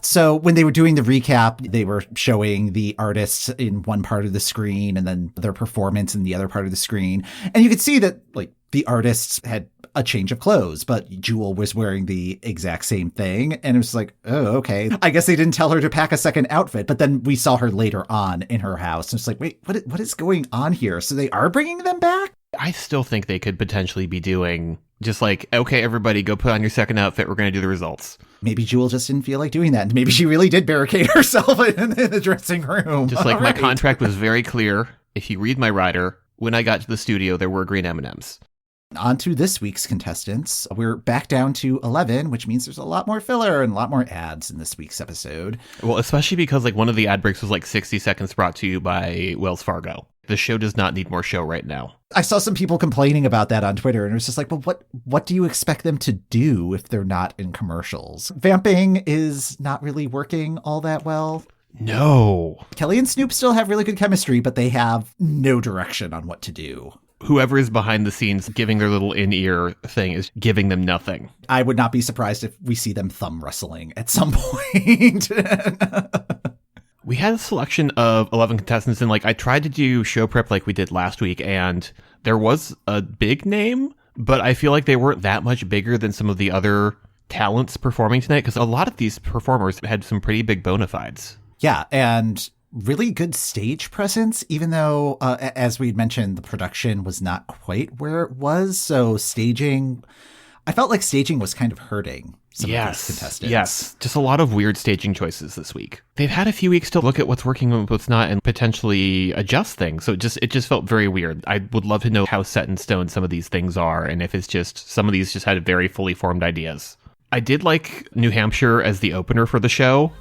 So when they were doing the recap, they were showing the artists in one part of the screen and then their performance in the other part of the screen. And you could see that like the artists had a change of clothes, but Jewel was wearing the exact same thing. And it was like, oh, okay. I guess they didn't tell her to pack a second outfit, but then we saw her later on in her house. And it's like, wait, what is going on here? So they are bringing them back? I still think they could potentially be doing just like, okay, everybody go put on your second outfit. We're going to do the results. Maybe Jewel just didn't feel like doing that. And maybe she really did barricade herself in the dressing room. Just like my contract was very clear. If you read my rider, when I got to the studio, there were green M&Ms. On to this week's contestants. We're back down to 11, which means there's a lot more filler and a lot more ads in this week's episode. Well, especially because like one of the ad breaks was like 60 seconds brought to you by Wells Fargo. The show does not need more show right now. I saw some people complaining about that on Twitter, and it was just like, well, what do you expect them to do if they're not in commercials? Vamping is not really working all that well. No. Kelly and Snoop still have really good chemistry, but they have no direction on what to do. Whoever is behind the scenes giving their little in-ear thing is giving them nothing. I would not be surprised if we see them thumb wrestling at some point. We had a selection of 11 contestants, and like I tried to do show prep like we did last week, and there was a big name, but I feel like they weren't that much bigger than some of the other talents performing tonight, because a lot of these performers had some pretty big bona fides. Yeah, and really good stage presence, even though, as we'd mentioned, the production was not quite where it was. So I felt like staging was kind of hurting some of these contestants. Yes, just a lot of weird staging choices this week. They've had a few weeks to look at what's working and what's not and potentially adjust things. So it just felt very weird. I would love to know how set in stone some of these things are, and if it's just some of these just had very fully formed ideas. I did like New Hampshire as the opener for the show.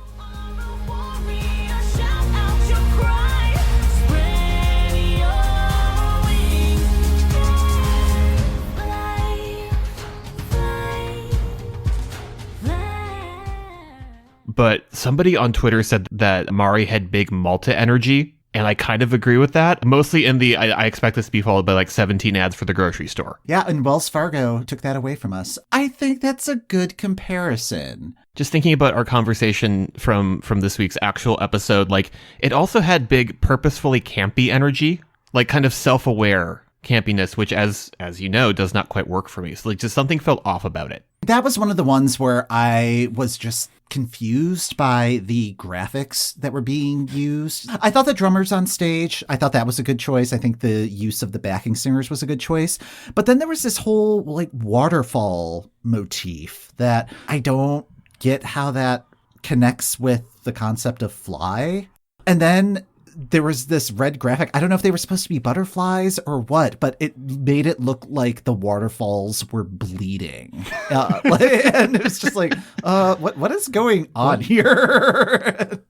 But somebody on Twitter said that Mari had big Malta energy, and I kind of agree with that. Mostly in the, I expect this to be followed by like 17 ads for the grocery store. Yeah, and Wells Fargo took that away from us. I think that's a good comparison. Just thinking about our conversation from this week's actual episode, like it also had big purposefully campy energy, like kind of self-aware campiness, which as you know, does not quite work for me. So like just something felt off about it. That was one of the ones where I was just confused by the graphics that were being used. I thought the drummers on stage, I thought that was a good choice. I think the use of the backing singers was a good choice. But then there was this whole like waterfall motif that I don't get how that connects with the concept of Fly. And then there was this red graphic. I don't know if they were supposed to be butterflies or what, but it made it look like the waterfalls were bleeding. And it was just like, what is going on here?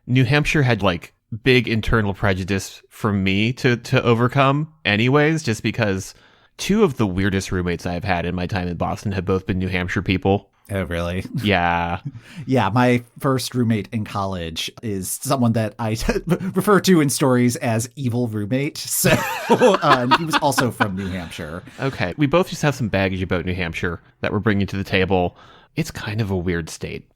New Hampshire had like big internal prejudice for me to overcome anyways, just because two of the weirdest roommates I've had in my time in Boston have both been New Hampshire people. Oh, really? Yeah. Yeah, my first roommate in college is someone that I refer to in stories as evil roommate. So he was also from New Hampshire. Okay. We both just have some baggage about New Hampshire that we're bringing to the table. It's kind of a weird state.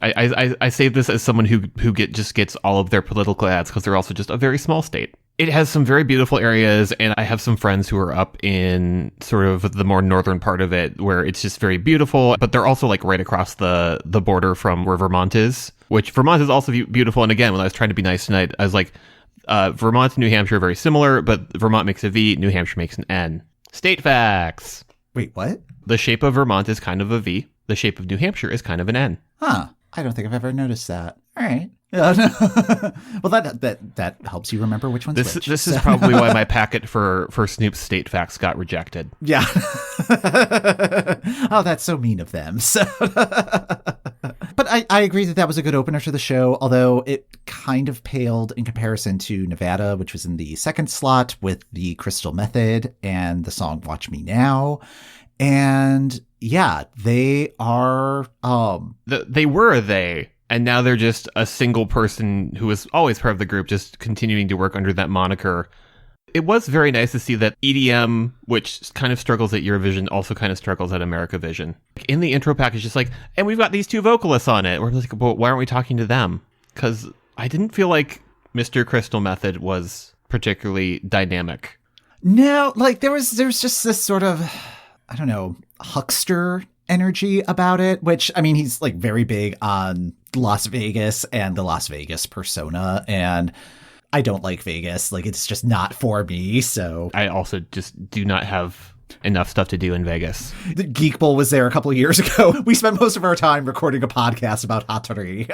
I say this as someone who just gets all of their political ads because they're also just a very small state. It has some very beautiful areas, and I have some friends who are up in sort of the more northern part of it where it's just very beautiful, but they're also like right across the border from where Vermont is, which Vermont is also beautiful. And again, when I was trying to be nice tonight, I was like, Vermont and New Hampshire are very similar, but Vermont makes a V, New Hampshire makes an N. State facts. Wait, what? The shape of Vermont is kind of a V. The shape of New Hampshire is kind of an N. Huh. I don't think I've ever noticed that. All right. Well, that helps you remember which one's which. This is probably why my packet for Snoop's state facts got rejected. Yeah. Oh, that's so mean of them. So, but I agree that was a good opener to the show, although it kind of paled in comparison to Nevada, which was in the second slot with the Crystal Method and the song Watch Me Now. And yeah, they are... And now they're just a single person who was always part of the group, just continuing to work under that moniker. It was very nice to see that EDM, which kind of struggles at Eurovision, also kind of struggles at AmericaVision. In the intro package, just like, and we've got these two vocalists on it. We're like, well, why aren't we talking to them? Because I didn't feel like Mr. Crystal Method was particularly dynamic. No, like there was just this sort of... I don't know. huckster energy about it, which, I mean, he's like very big on Las Vegas and the Las Vegas persona, and I don't like Vegas. Like, it's just not for me, so. I also just do not have enough stuff to do in Vegas. The Geek Bowl was there a couple of years ago. We spent most of our time recording a podcast about Hattori.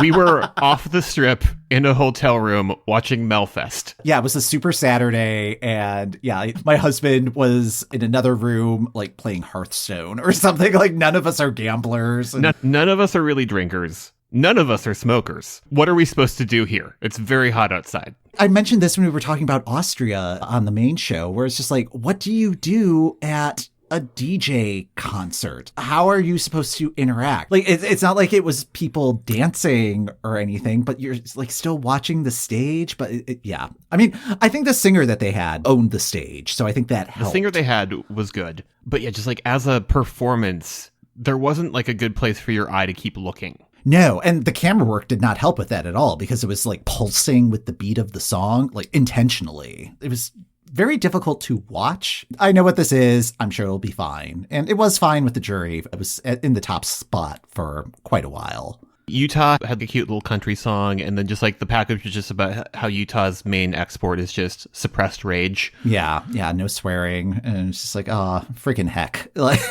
We were off the strip in a hotel room watching Melfest. Yeah, it was a super Saturday, and yeah, my husband was in another room, like playing Hearthstone or something. Like, none of us are gamblers. And... None of us are really drinkers. None of us are smokers. What are we supposed to do here? It's very hot outside. I mentioned this when we were talking about Austria on the main show, where it's just like, what do you do at a DJ concert? How are you supposed to interact? Like, it's not like it was people dancing or anything, but you're like still watching the stage. But yeah, I mean, I think the singer that they had owned the stage, so I think that helped. The singer they had was good, but yeah, just like as a performance, there wasn't like a good place for your eye to keep looking. No, and the camera work did not help with that at all, because it was like pulsing with the beat of the song, like intentionally. It was very difficult to watch. I know what this is. I'm sure it'll be fine. And it was fine with the jury. It was in the top spot for quite a while. Utah had the cute little country song, and then just like the package was just about how Utah's main export is just suppressed rage. Yeah, no swearing. And it's just like, oh, freaking heck. Like,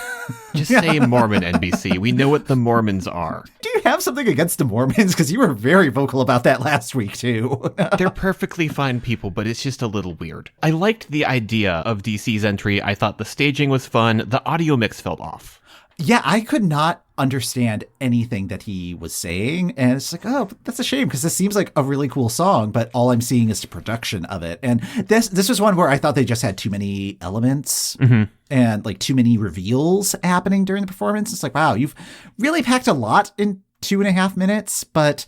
just say Mormon, NBC. We know what the Mormons are. Do you have something against the Mormons? Because you were very vocal about that last week, too. They're perfectly fine people, but it's just a little weird. I liked the idea of DC's entry. I thought the staging was fun. The audio mix felt off. Yeah, I could not understand anything that he was saying. And it's like, oh, that's a shame, because this seems like a really cool song, but all I'm seeing is the production of it. And this was one where I thought they just had too many elements and like too many reveals happening during the performance. It's like, wow, you've really packed a lot in 2.5 minutes, but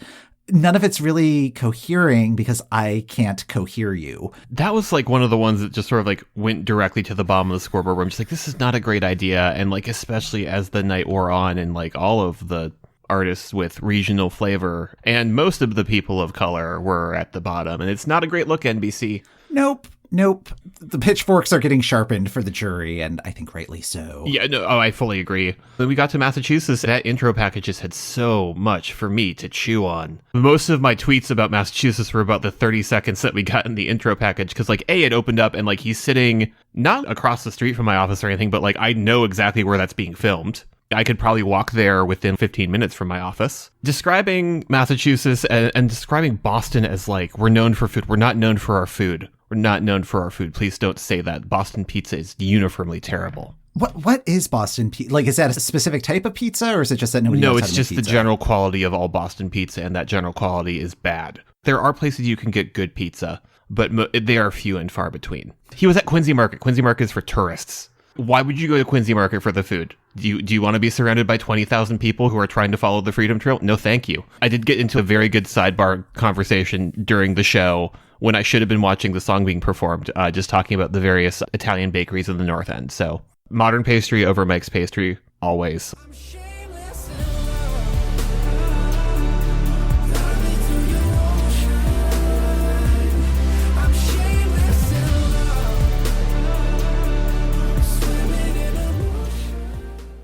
none of it's really cohering because I can't cohere you. That was like one of the ones that just sort of like went directly to the bottom of the scoreboard where I'm just like, this is not a great idea. And like, especially as the night wore on and like all of the artists with regional flavor and most of the people of color were at the bottom. And it's not a great look, NBC. Nope. The pitchforks are getting sharpened for the jury, and I think rightly so. Yeah, no, I fully agree. When we got to Massachusetts, that intro package just had so much for me to chew on. Most of my tweets about Massachusetts were about the 30 seconds that we got in the intro package, because like, it opened up and like he's sitting not across the street from my office or anything, but like I know exactly where that's being filmed. I could probably walk there within 15 minutes from my office. Describing Massachusetts and describing Boston as like, we're known for food. We're not known for our food. We're not known for our food. Please don't say that. Boston pizza is uniformly terrible. What is Boston pizza? Like, is that a specific type of pizza, or is it just that nobody knows how to make it's just pizza? The general quality of all Boston pizza, and that general quality is bad. There are places you can get good pizza, but they are few and far between. He was at Quincy Market. Quincy Market is for tourists. Why would you go to Quincy Market for the food? Do you want to be surrounded by 20,000 people who are trying to follow the Freedom Trail? No, thank you. I did get into a very good sidebar conversation during the show when I should have been watching the song being performed, just talking about the various Italian bakeries in the North End. So modern pastry over Mike's pastry, always.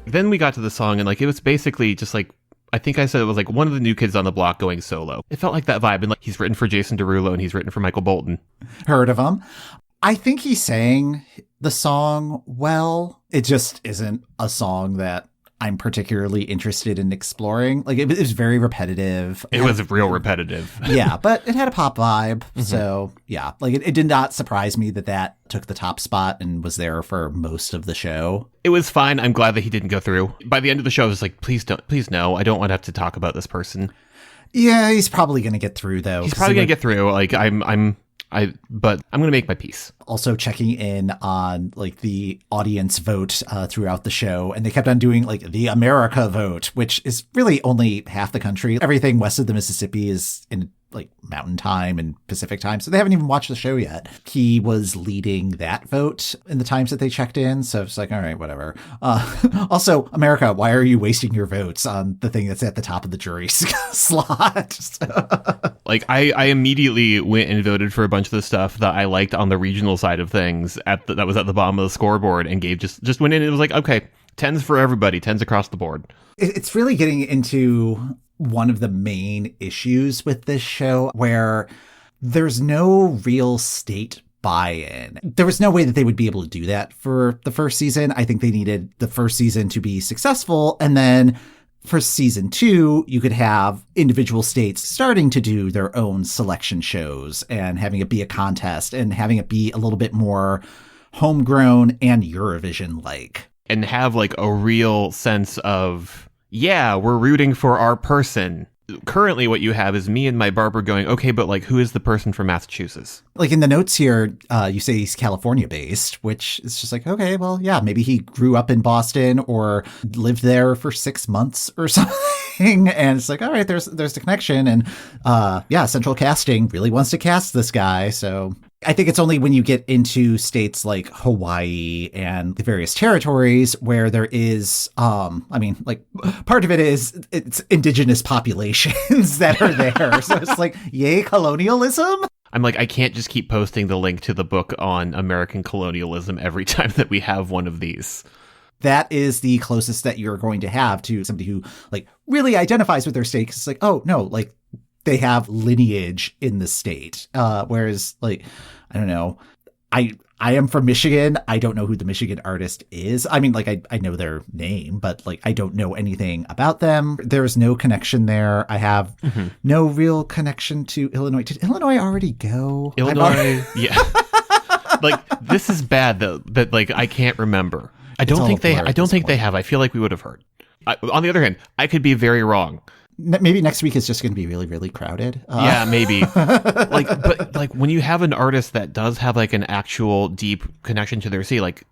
Then we got to the song, and like it was basically just like, I think I said it was like one of the new kids on the block going solo. It felt like that vibe, and like he's written for Jason Derulo and he's written for Michael Bolton. Heard of him. I think he sang the song well. It just isn't a song that I'm particularly interested in exploring. Like, it was very repetitive. It was real repetitive. Yeah, but it had a pop vibe. Mm-hmm. So, yeah, like it did not surprise me that took the top spot and was there for most of the show. It was fine. I'm glad that he didn't go through. By the end of the show, I was like, please no. I don't want to have to talk about this person. Yeah, he's probably going to get through, though. He's probably going to get through. Like, but I'm going to make my peace. Also checking in on like the audience vote throughout the show. And they kept on doing like the America vote, which is really only half the country. Everything west of the Mississippi is in like mountain time and Pacific time. So they haven't even watched the show yet. He was leading that vote in the times that they checked in. So it's like, all right, whatever. Also, America, why are you wasting your votes on the thing that's at the top of the jury slot? Like, I immediately went and voted for a bunch of the stuff that I liked on the regional side of things that was at the bottom of the scoreboard, and gave just went in and it was like, okay, 10s for everybody, 10s across the board. It's really getting into one of the main issues with this show, where there's no real state buy-in. There was no way that they would be able to do that for the first season. I think they needed the first season to be successful, and then for season 2, you could have individual states starting to do their own selection shows and having it be a contest and having it be a little bit more homegrown and Eurovision-like. And have like a real sense of, yeah, we're rooting for our person. Currently what you have is me and my barber going, okay, but like, who is the person from Massachusetts? Like in the notes here, you say he's California based, which is just like, okay, well, yeah, maybe he grew up in Boston or lived there for 6 months or something. And it's like, all right, there's the connection. And yeah, Central Casting really wants to cast this guy. So I think it's only when you get into states like Hawaii and the various territories where there is, I mean, like part of it is it's indigenous populations that are there. So it's like, yay, colonialism. I'm like, I can't just keep posting the link to the book on American colonialism every time that we have one of these. That is the closest that you're going to have to somebody who like really identifies with their state. 'Cause it's like, oh no, like they have lineage in the state. Whereas like, I don't know, I am from Michigan. I don't know who the Michigan artist is. I mean, like, I know their name, but like, I don't know anything about them. There's no connection there. I have no real connection to Illinois. Did Illinois already go? Illinois, yeah. Like, this is bad that like, I can't remember. I don't think they have. I feel like we would have heard. On the other hand, I could be very wrong. Maybe next week is just going to be really, really crowded. Yeah, maybe. But when you have an artist that does have like an actual deep connection to their city, like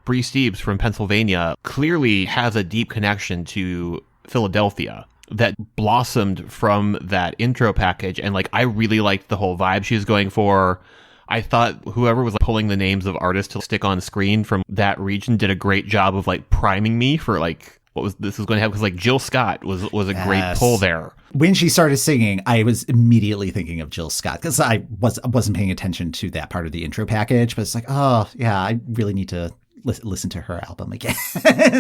Bree Steeves from Pennsylvania clearly has a deep connection to Philadelphia that blossomed from that intro package. And like, I really liked the whole vibe she was going for. I thought whoever was like, pulling the names of artists to stick on screen from that region did a great job of like priming me for like, this was going to happen, because like Jill Scott was a great pull there. When she started singing, I was immediately thinking of Jill Scott, because I wasn't paying attention to that part of the intro package, but it's like, oh yeah, I really need to listen to her album again.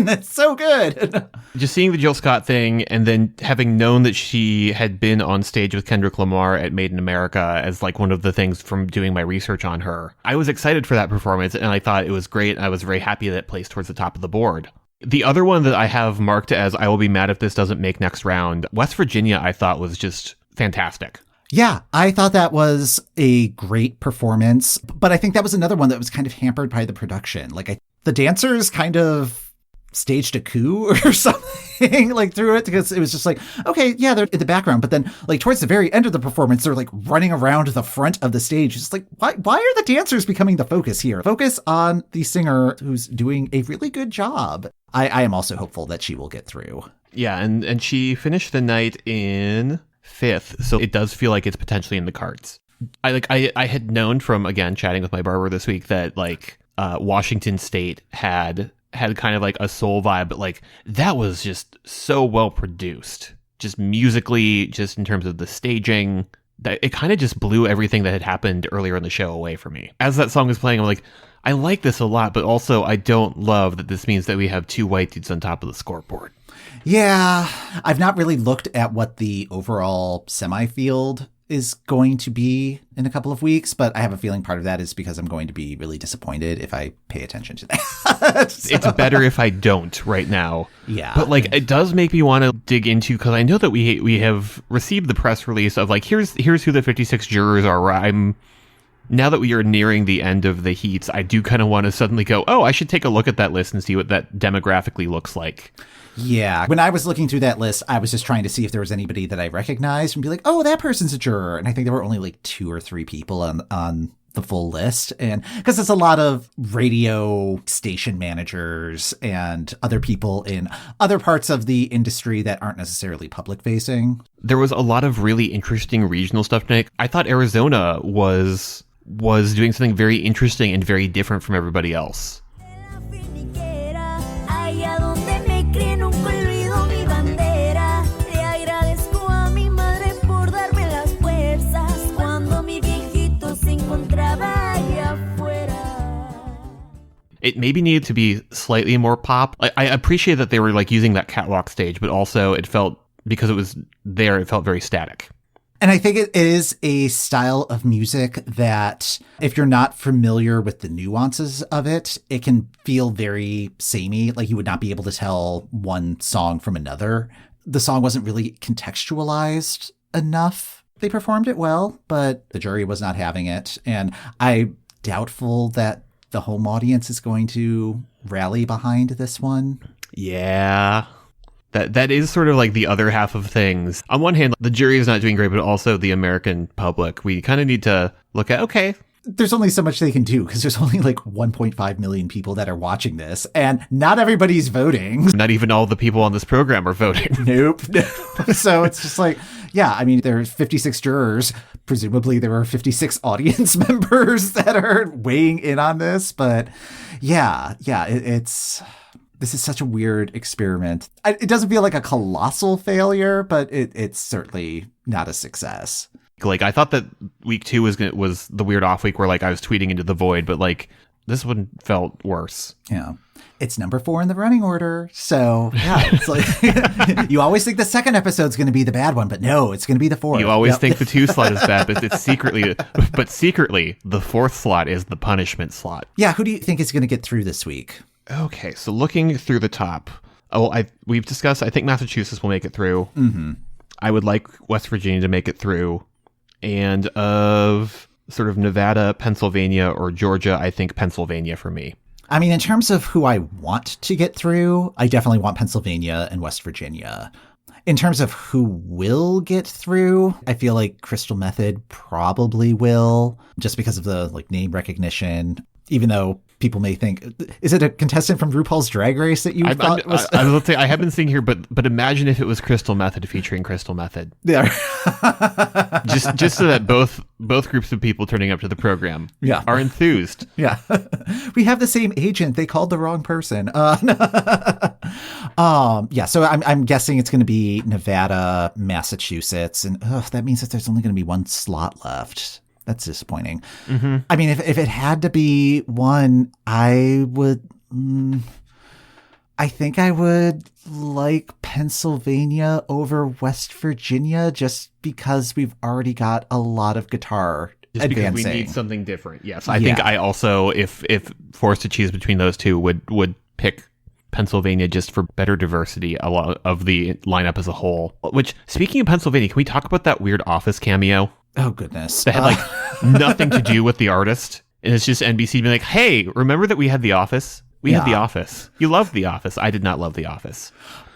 That's so good. Just seeing the Jill Scott thing, and then having known that she had been on stage with Kendrick Lamar at Made in America as like one of the things from doing my research on her, I was excited for that performance, and I thought it was great. And I was very happy that it placed towards the top of the board. The other one that I have marked as I will be mad if this doesn't make next round, West Virginia, I thought was just fantastic. Yeah, I thought that was a great performance, but I think that was another one that was kind of hampered by the production. Like the dancers kind of staged a coup or something like through it, because it was just like, okay, yeah, they're in the background, but then like towards the very end of the performance, they're like running around the front of the stage. It's like, why are the dancers becoming the focus here? Focus on the singer who's doing a really good job. I am also hopeful that she will get through. Yeah, and she finished the night in 5th, so it does feel like it's potentially in the cards. I had known from, again, chatting with my barber this week that like Washington State had kind of like a soul vibe, but like that was just so well produced, just musically, just in terms of the staging, that it kind of just blew everything that had happened earlier in the show away for me. As that song was playing, I'm like, I like this a lot, but also I don't love that this means that we have 2 white dudes on top of the scoreboard. Yeah, I've not really looked at what the overall semi-field is going to be in a couple of weeks, but I have a feeling part of that is because I'm going to be really disappointed if I pay attention to that. So. It's better if I don't right now. Yeah. But like, it does make me want to dig into, because I know that we have received the press release of like, here's who the 56 jurors are. Now that we are nearing the end of the heats, I do kind of want to suddenly go, oh, I should take a look at that list and see what that demographically looks like. Yeah. When I was looking through that list, I was just trying to see if there was anybody that I recognized and be like, oh, that person's a juror. And I think there were only like 2 or 3 people on the full list. And because it's a lot of radio station managers and other people in other parts of the industry that aren't necessarily public facing. There was a lot of really interesting regional stuff tonight. I thought Arizona was doing something very interesting and very different from everybody else. It maybe needed to be slightly more pop. I appreciate that they were like using that catwalk stage, but also it felt, because it was there, it felt very static. And I think it is a style of music that, if you're not familiar with the nuances of it, it can feel very samey. Like you would not be able to tell one song from another. The song wasn't really contextualized enough. They performed it well, but the jury was not having it. And I'm doubtful that the home audience is going to rally behind this one. Yeah. That is sort of like the other half of things. On one hand, the jury is not doing great, but also the American public. We kind of need to look at, okay, there's only so much they can do because there's only like 1.5 million people that are watching this, and not everybody's voting. Not even all the people on this program are voting. Nope. So it's just like, yeah, I mean, there's 56 jurors. Presumably there are 56 audience members that are weighing in on this. But yeah, it's... This is such a weird experiment. It doesn't feel like a colossal failure, but it's certainly not a success. Like, I thought that week 2 was the weird off week where, like, I was tweeting into the void, but, like, this one felt worse. Yeah. It's number 4 in the running order. So, yeah, it's like, you always think the second episode's going to be the bad one, but no, it's going to be the 4th. You always think the 2 slot is bad, but secretly, the 4th slot is the punishment slot. Yeah. Who do you think is going to get through this week? Okay, so looking through the top, we've discussed, I think Massachusetts will make it through. Mm-hmm. I would like West Virginia to make it through. And of sort of Nevada, Pennsylvania, or Georgia, I think Pennsylvania for me. I mean, in terms of who I want to get through, I definitely want Pennsylvania and West Virginia. In terms of who will get through, I feel like Crystal Method probably will, just because of the like name recognition. Even though people may think, is it a contestant from RuPaul's Drag Race that you thought was? I was say I have been seeing here, but imagine if it was Crystal Method featuring Crystal Method. Yeah. just so that both groups of people turning up to the program are enthused. Yeah. We have the same agent. They called the wrong person. Yeah. So I'm guessing it's going to be Nevada, Massachusetts, and that means that there's only going to be one slot left. That's disappointing. Mm-hmm. I mean, if it had to be one, I would. I think I would like Pennsylvania over West Virginia, just because we've already got a lot of guitar just advancing. Because we need something different. Yes, I think I also, if forced to choose between those two, would pick Pennsylvania just for better diversity a lot of the lineup as a whole. Which, speaking of Pennsylvania, can we talk about that weird Office cameo? Oh, goodness. That had like nothing to do with the artist. And it's just NBC being like, hey, remember that we had The Office? We had The Office. You loved The Office. I did not love The Office.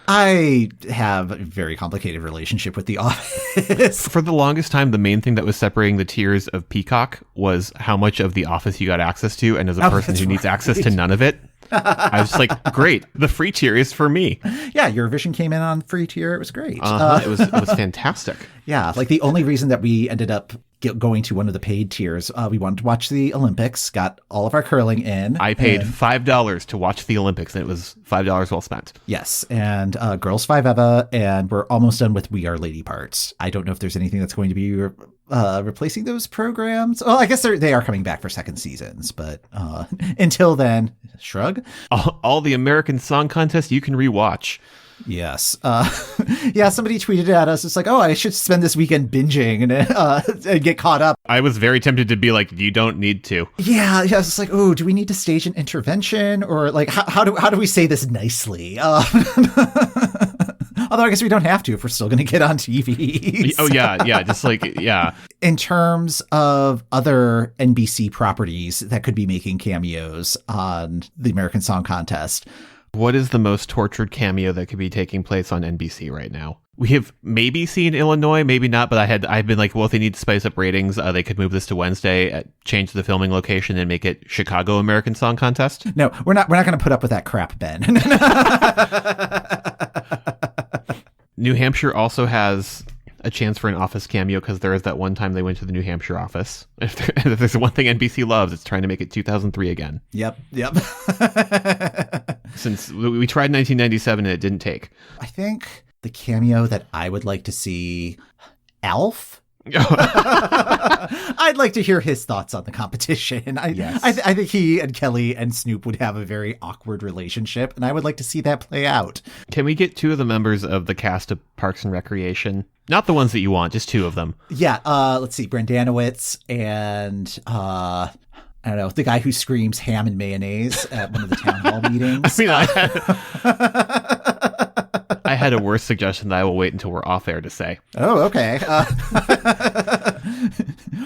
I have a very complicated relationship with The Office. For the longest time, the main thing that was separating the tiers of Peacock was how much of The Office you got access to. And as a person who needs access to none of it, I was just like, great, the free tier is for me. Yeah, Eurovision came in on free tier. It was great. It was fantastic. Yeah, like the only reason that we ended up going to one of the paid tiers, we wanted to watch the Olympics, got all of our curling in. I paid $5 to watch the Olympics, and it was $5 well spent. Yes, and Girls 5 Eva, and we're almost done with We Are Lady Parts. I don't know if there's anything that's going to be replacing those programs. Well, I guess they are coming back for second seasons, but until then, shrug. All the American Song Contest you can rewatch. Yes. Yeah, somebody tweeted at us. It's like, oh, I should spend this weekend binging and get caught up. I was very tempted to be like, you don't need to. Yeah. It's like, oh, do we need to stage an intervention? Or like, how do we say this nicely? Although I guess we don't have to if we're still going to get on TV. Oh, yeah. Just like, yeah. In terms of other NBC properties that could be making cameos on the American Song Contest, what is the most tortured cameo that could be taking place on NBC right now? We have maybe seen Illinois, maybe not, but I've been like, well, if they need to spice up ratings, they could move this to Wednesday, change the filming location, and make it Chicago American Song Contest. No, we're not going to put up with that crap, Ben. New Hampshire also has a chance for an Office cameo because there is that one time they went to the New Hampshire office. If there's one thing NBC loves, it's trying to make it 2003 again. Yep. Since we tried 1997 and it didn't take. I think the cameo that I would like to see, Alf I'd like to hear his thoughts on the competition. I think he and Kelly and Snoop would have a very awkward relationship, and I would like to see that play out. Can we get 2 of the members of the cast of Parks and Recreation? Not the ones that you want, just 2 of them. Yeah, let's see, Brandanowitz and I don't know, the guy who screams ham and mayonnaise at one of the town hall meetings. I mean, I had a worse suggestion that I will wait until we're off air to say. Oh, okay.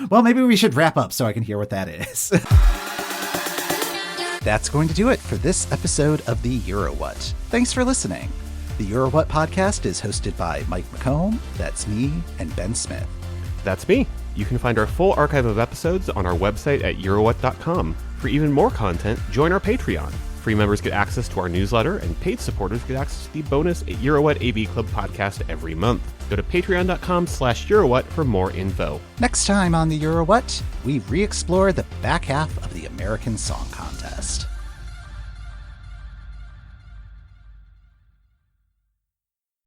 Well, maybe we should wrap up so I can hear what that is. That's going to do it for this episode of the EuroWhat. Thanks for listening. The EuroWhat podcast is hosted by Mike McComb, that's me, and Ben Smith. That's me. You can find our full archive of episodes on our website at EuroWhat.com. For even more content, join our Patreon. Free members get access to our newsletter, and paid supporters get access to the bonus EuroWhat AV Club podcast every month. Go to patreon.com/EuroWhat for more info. Next time on the EuroWhat, we re-explore the back half of the American Song Contest.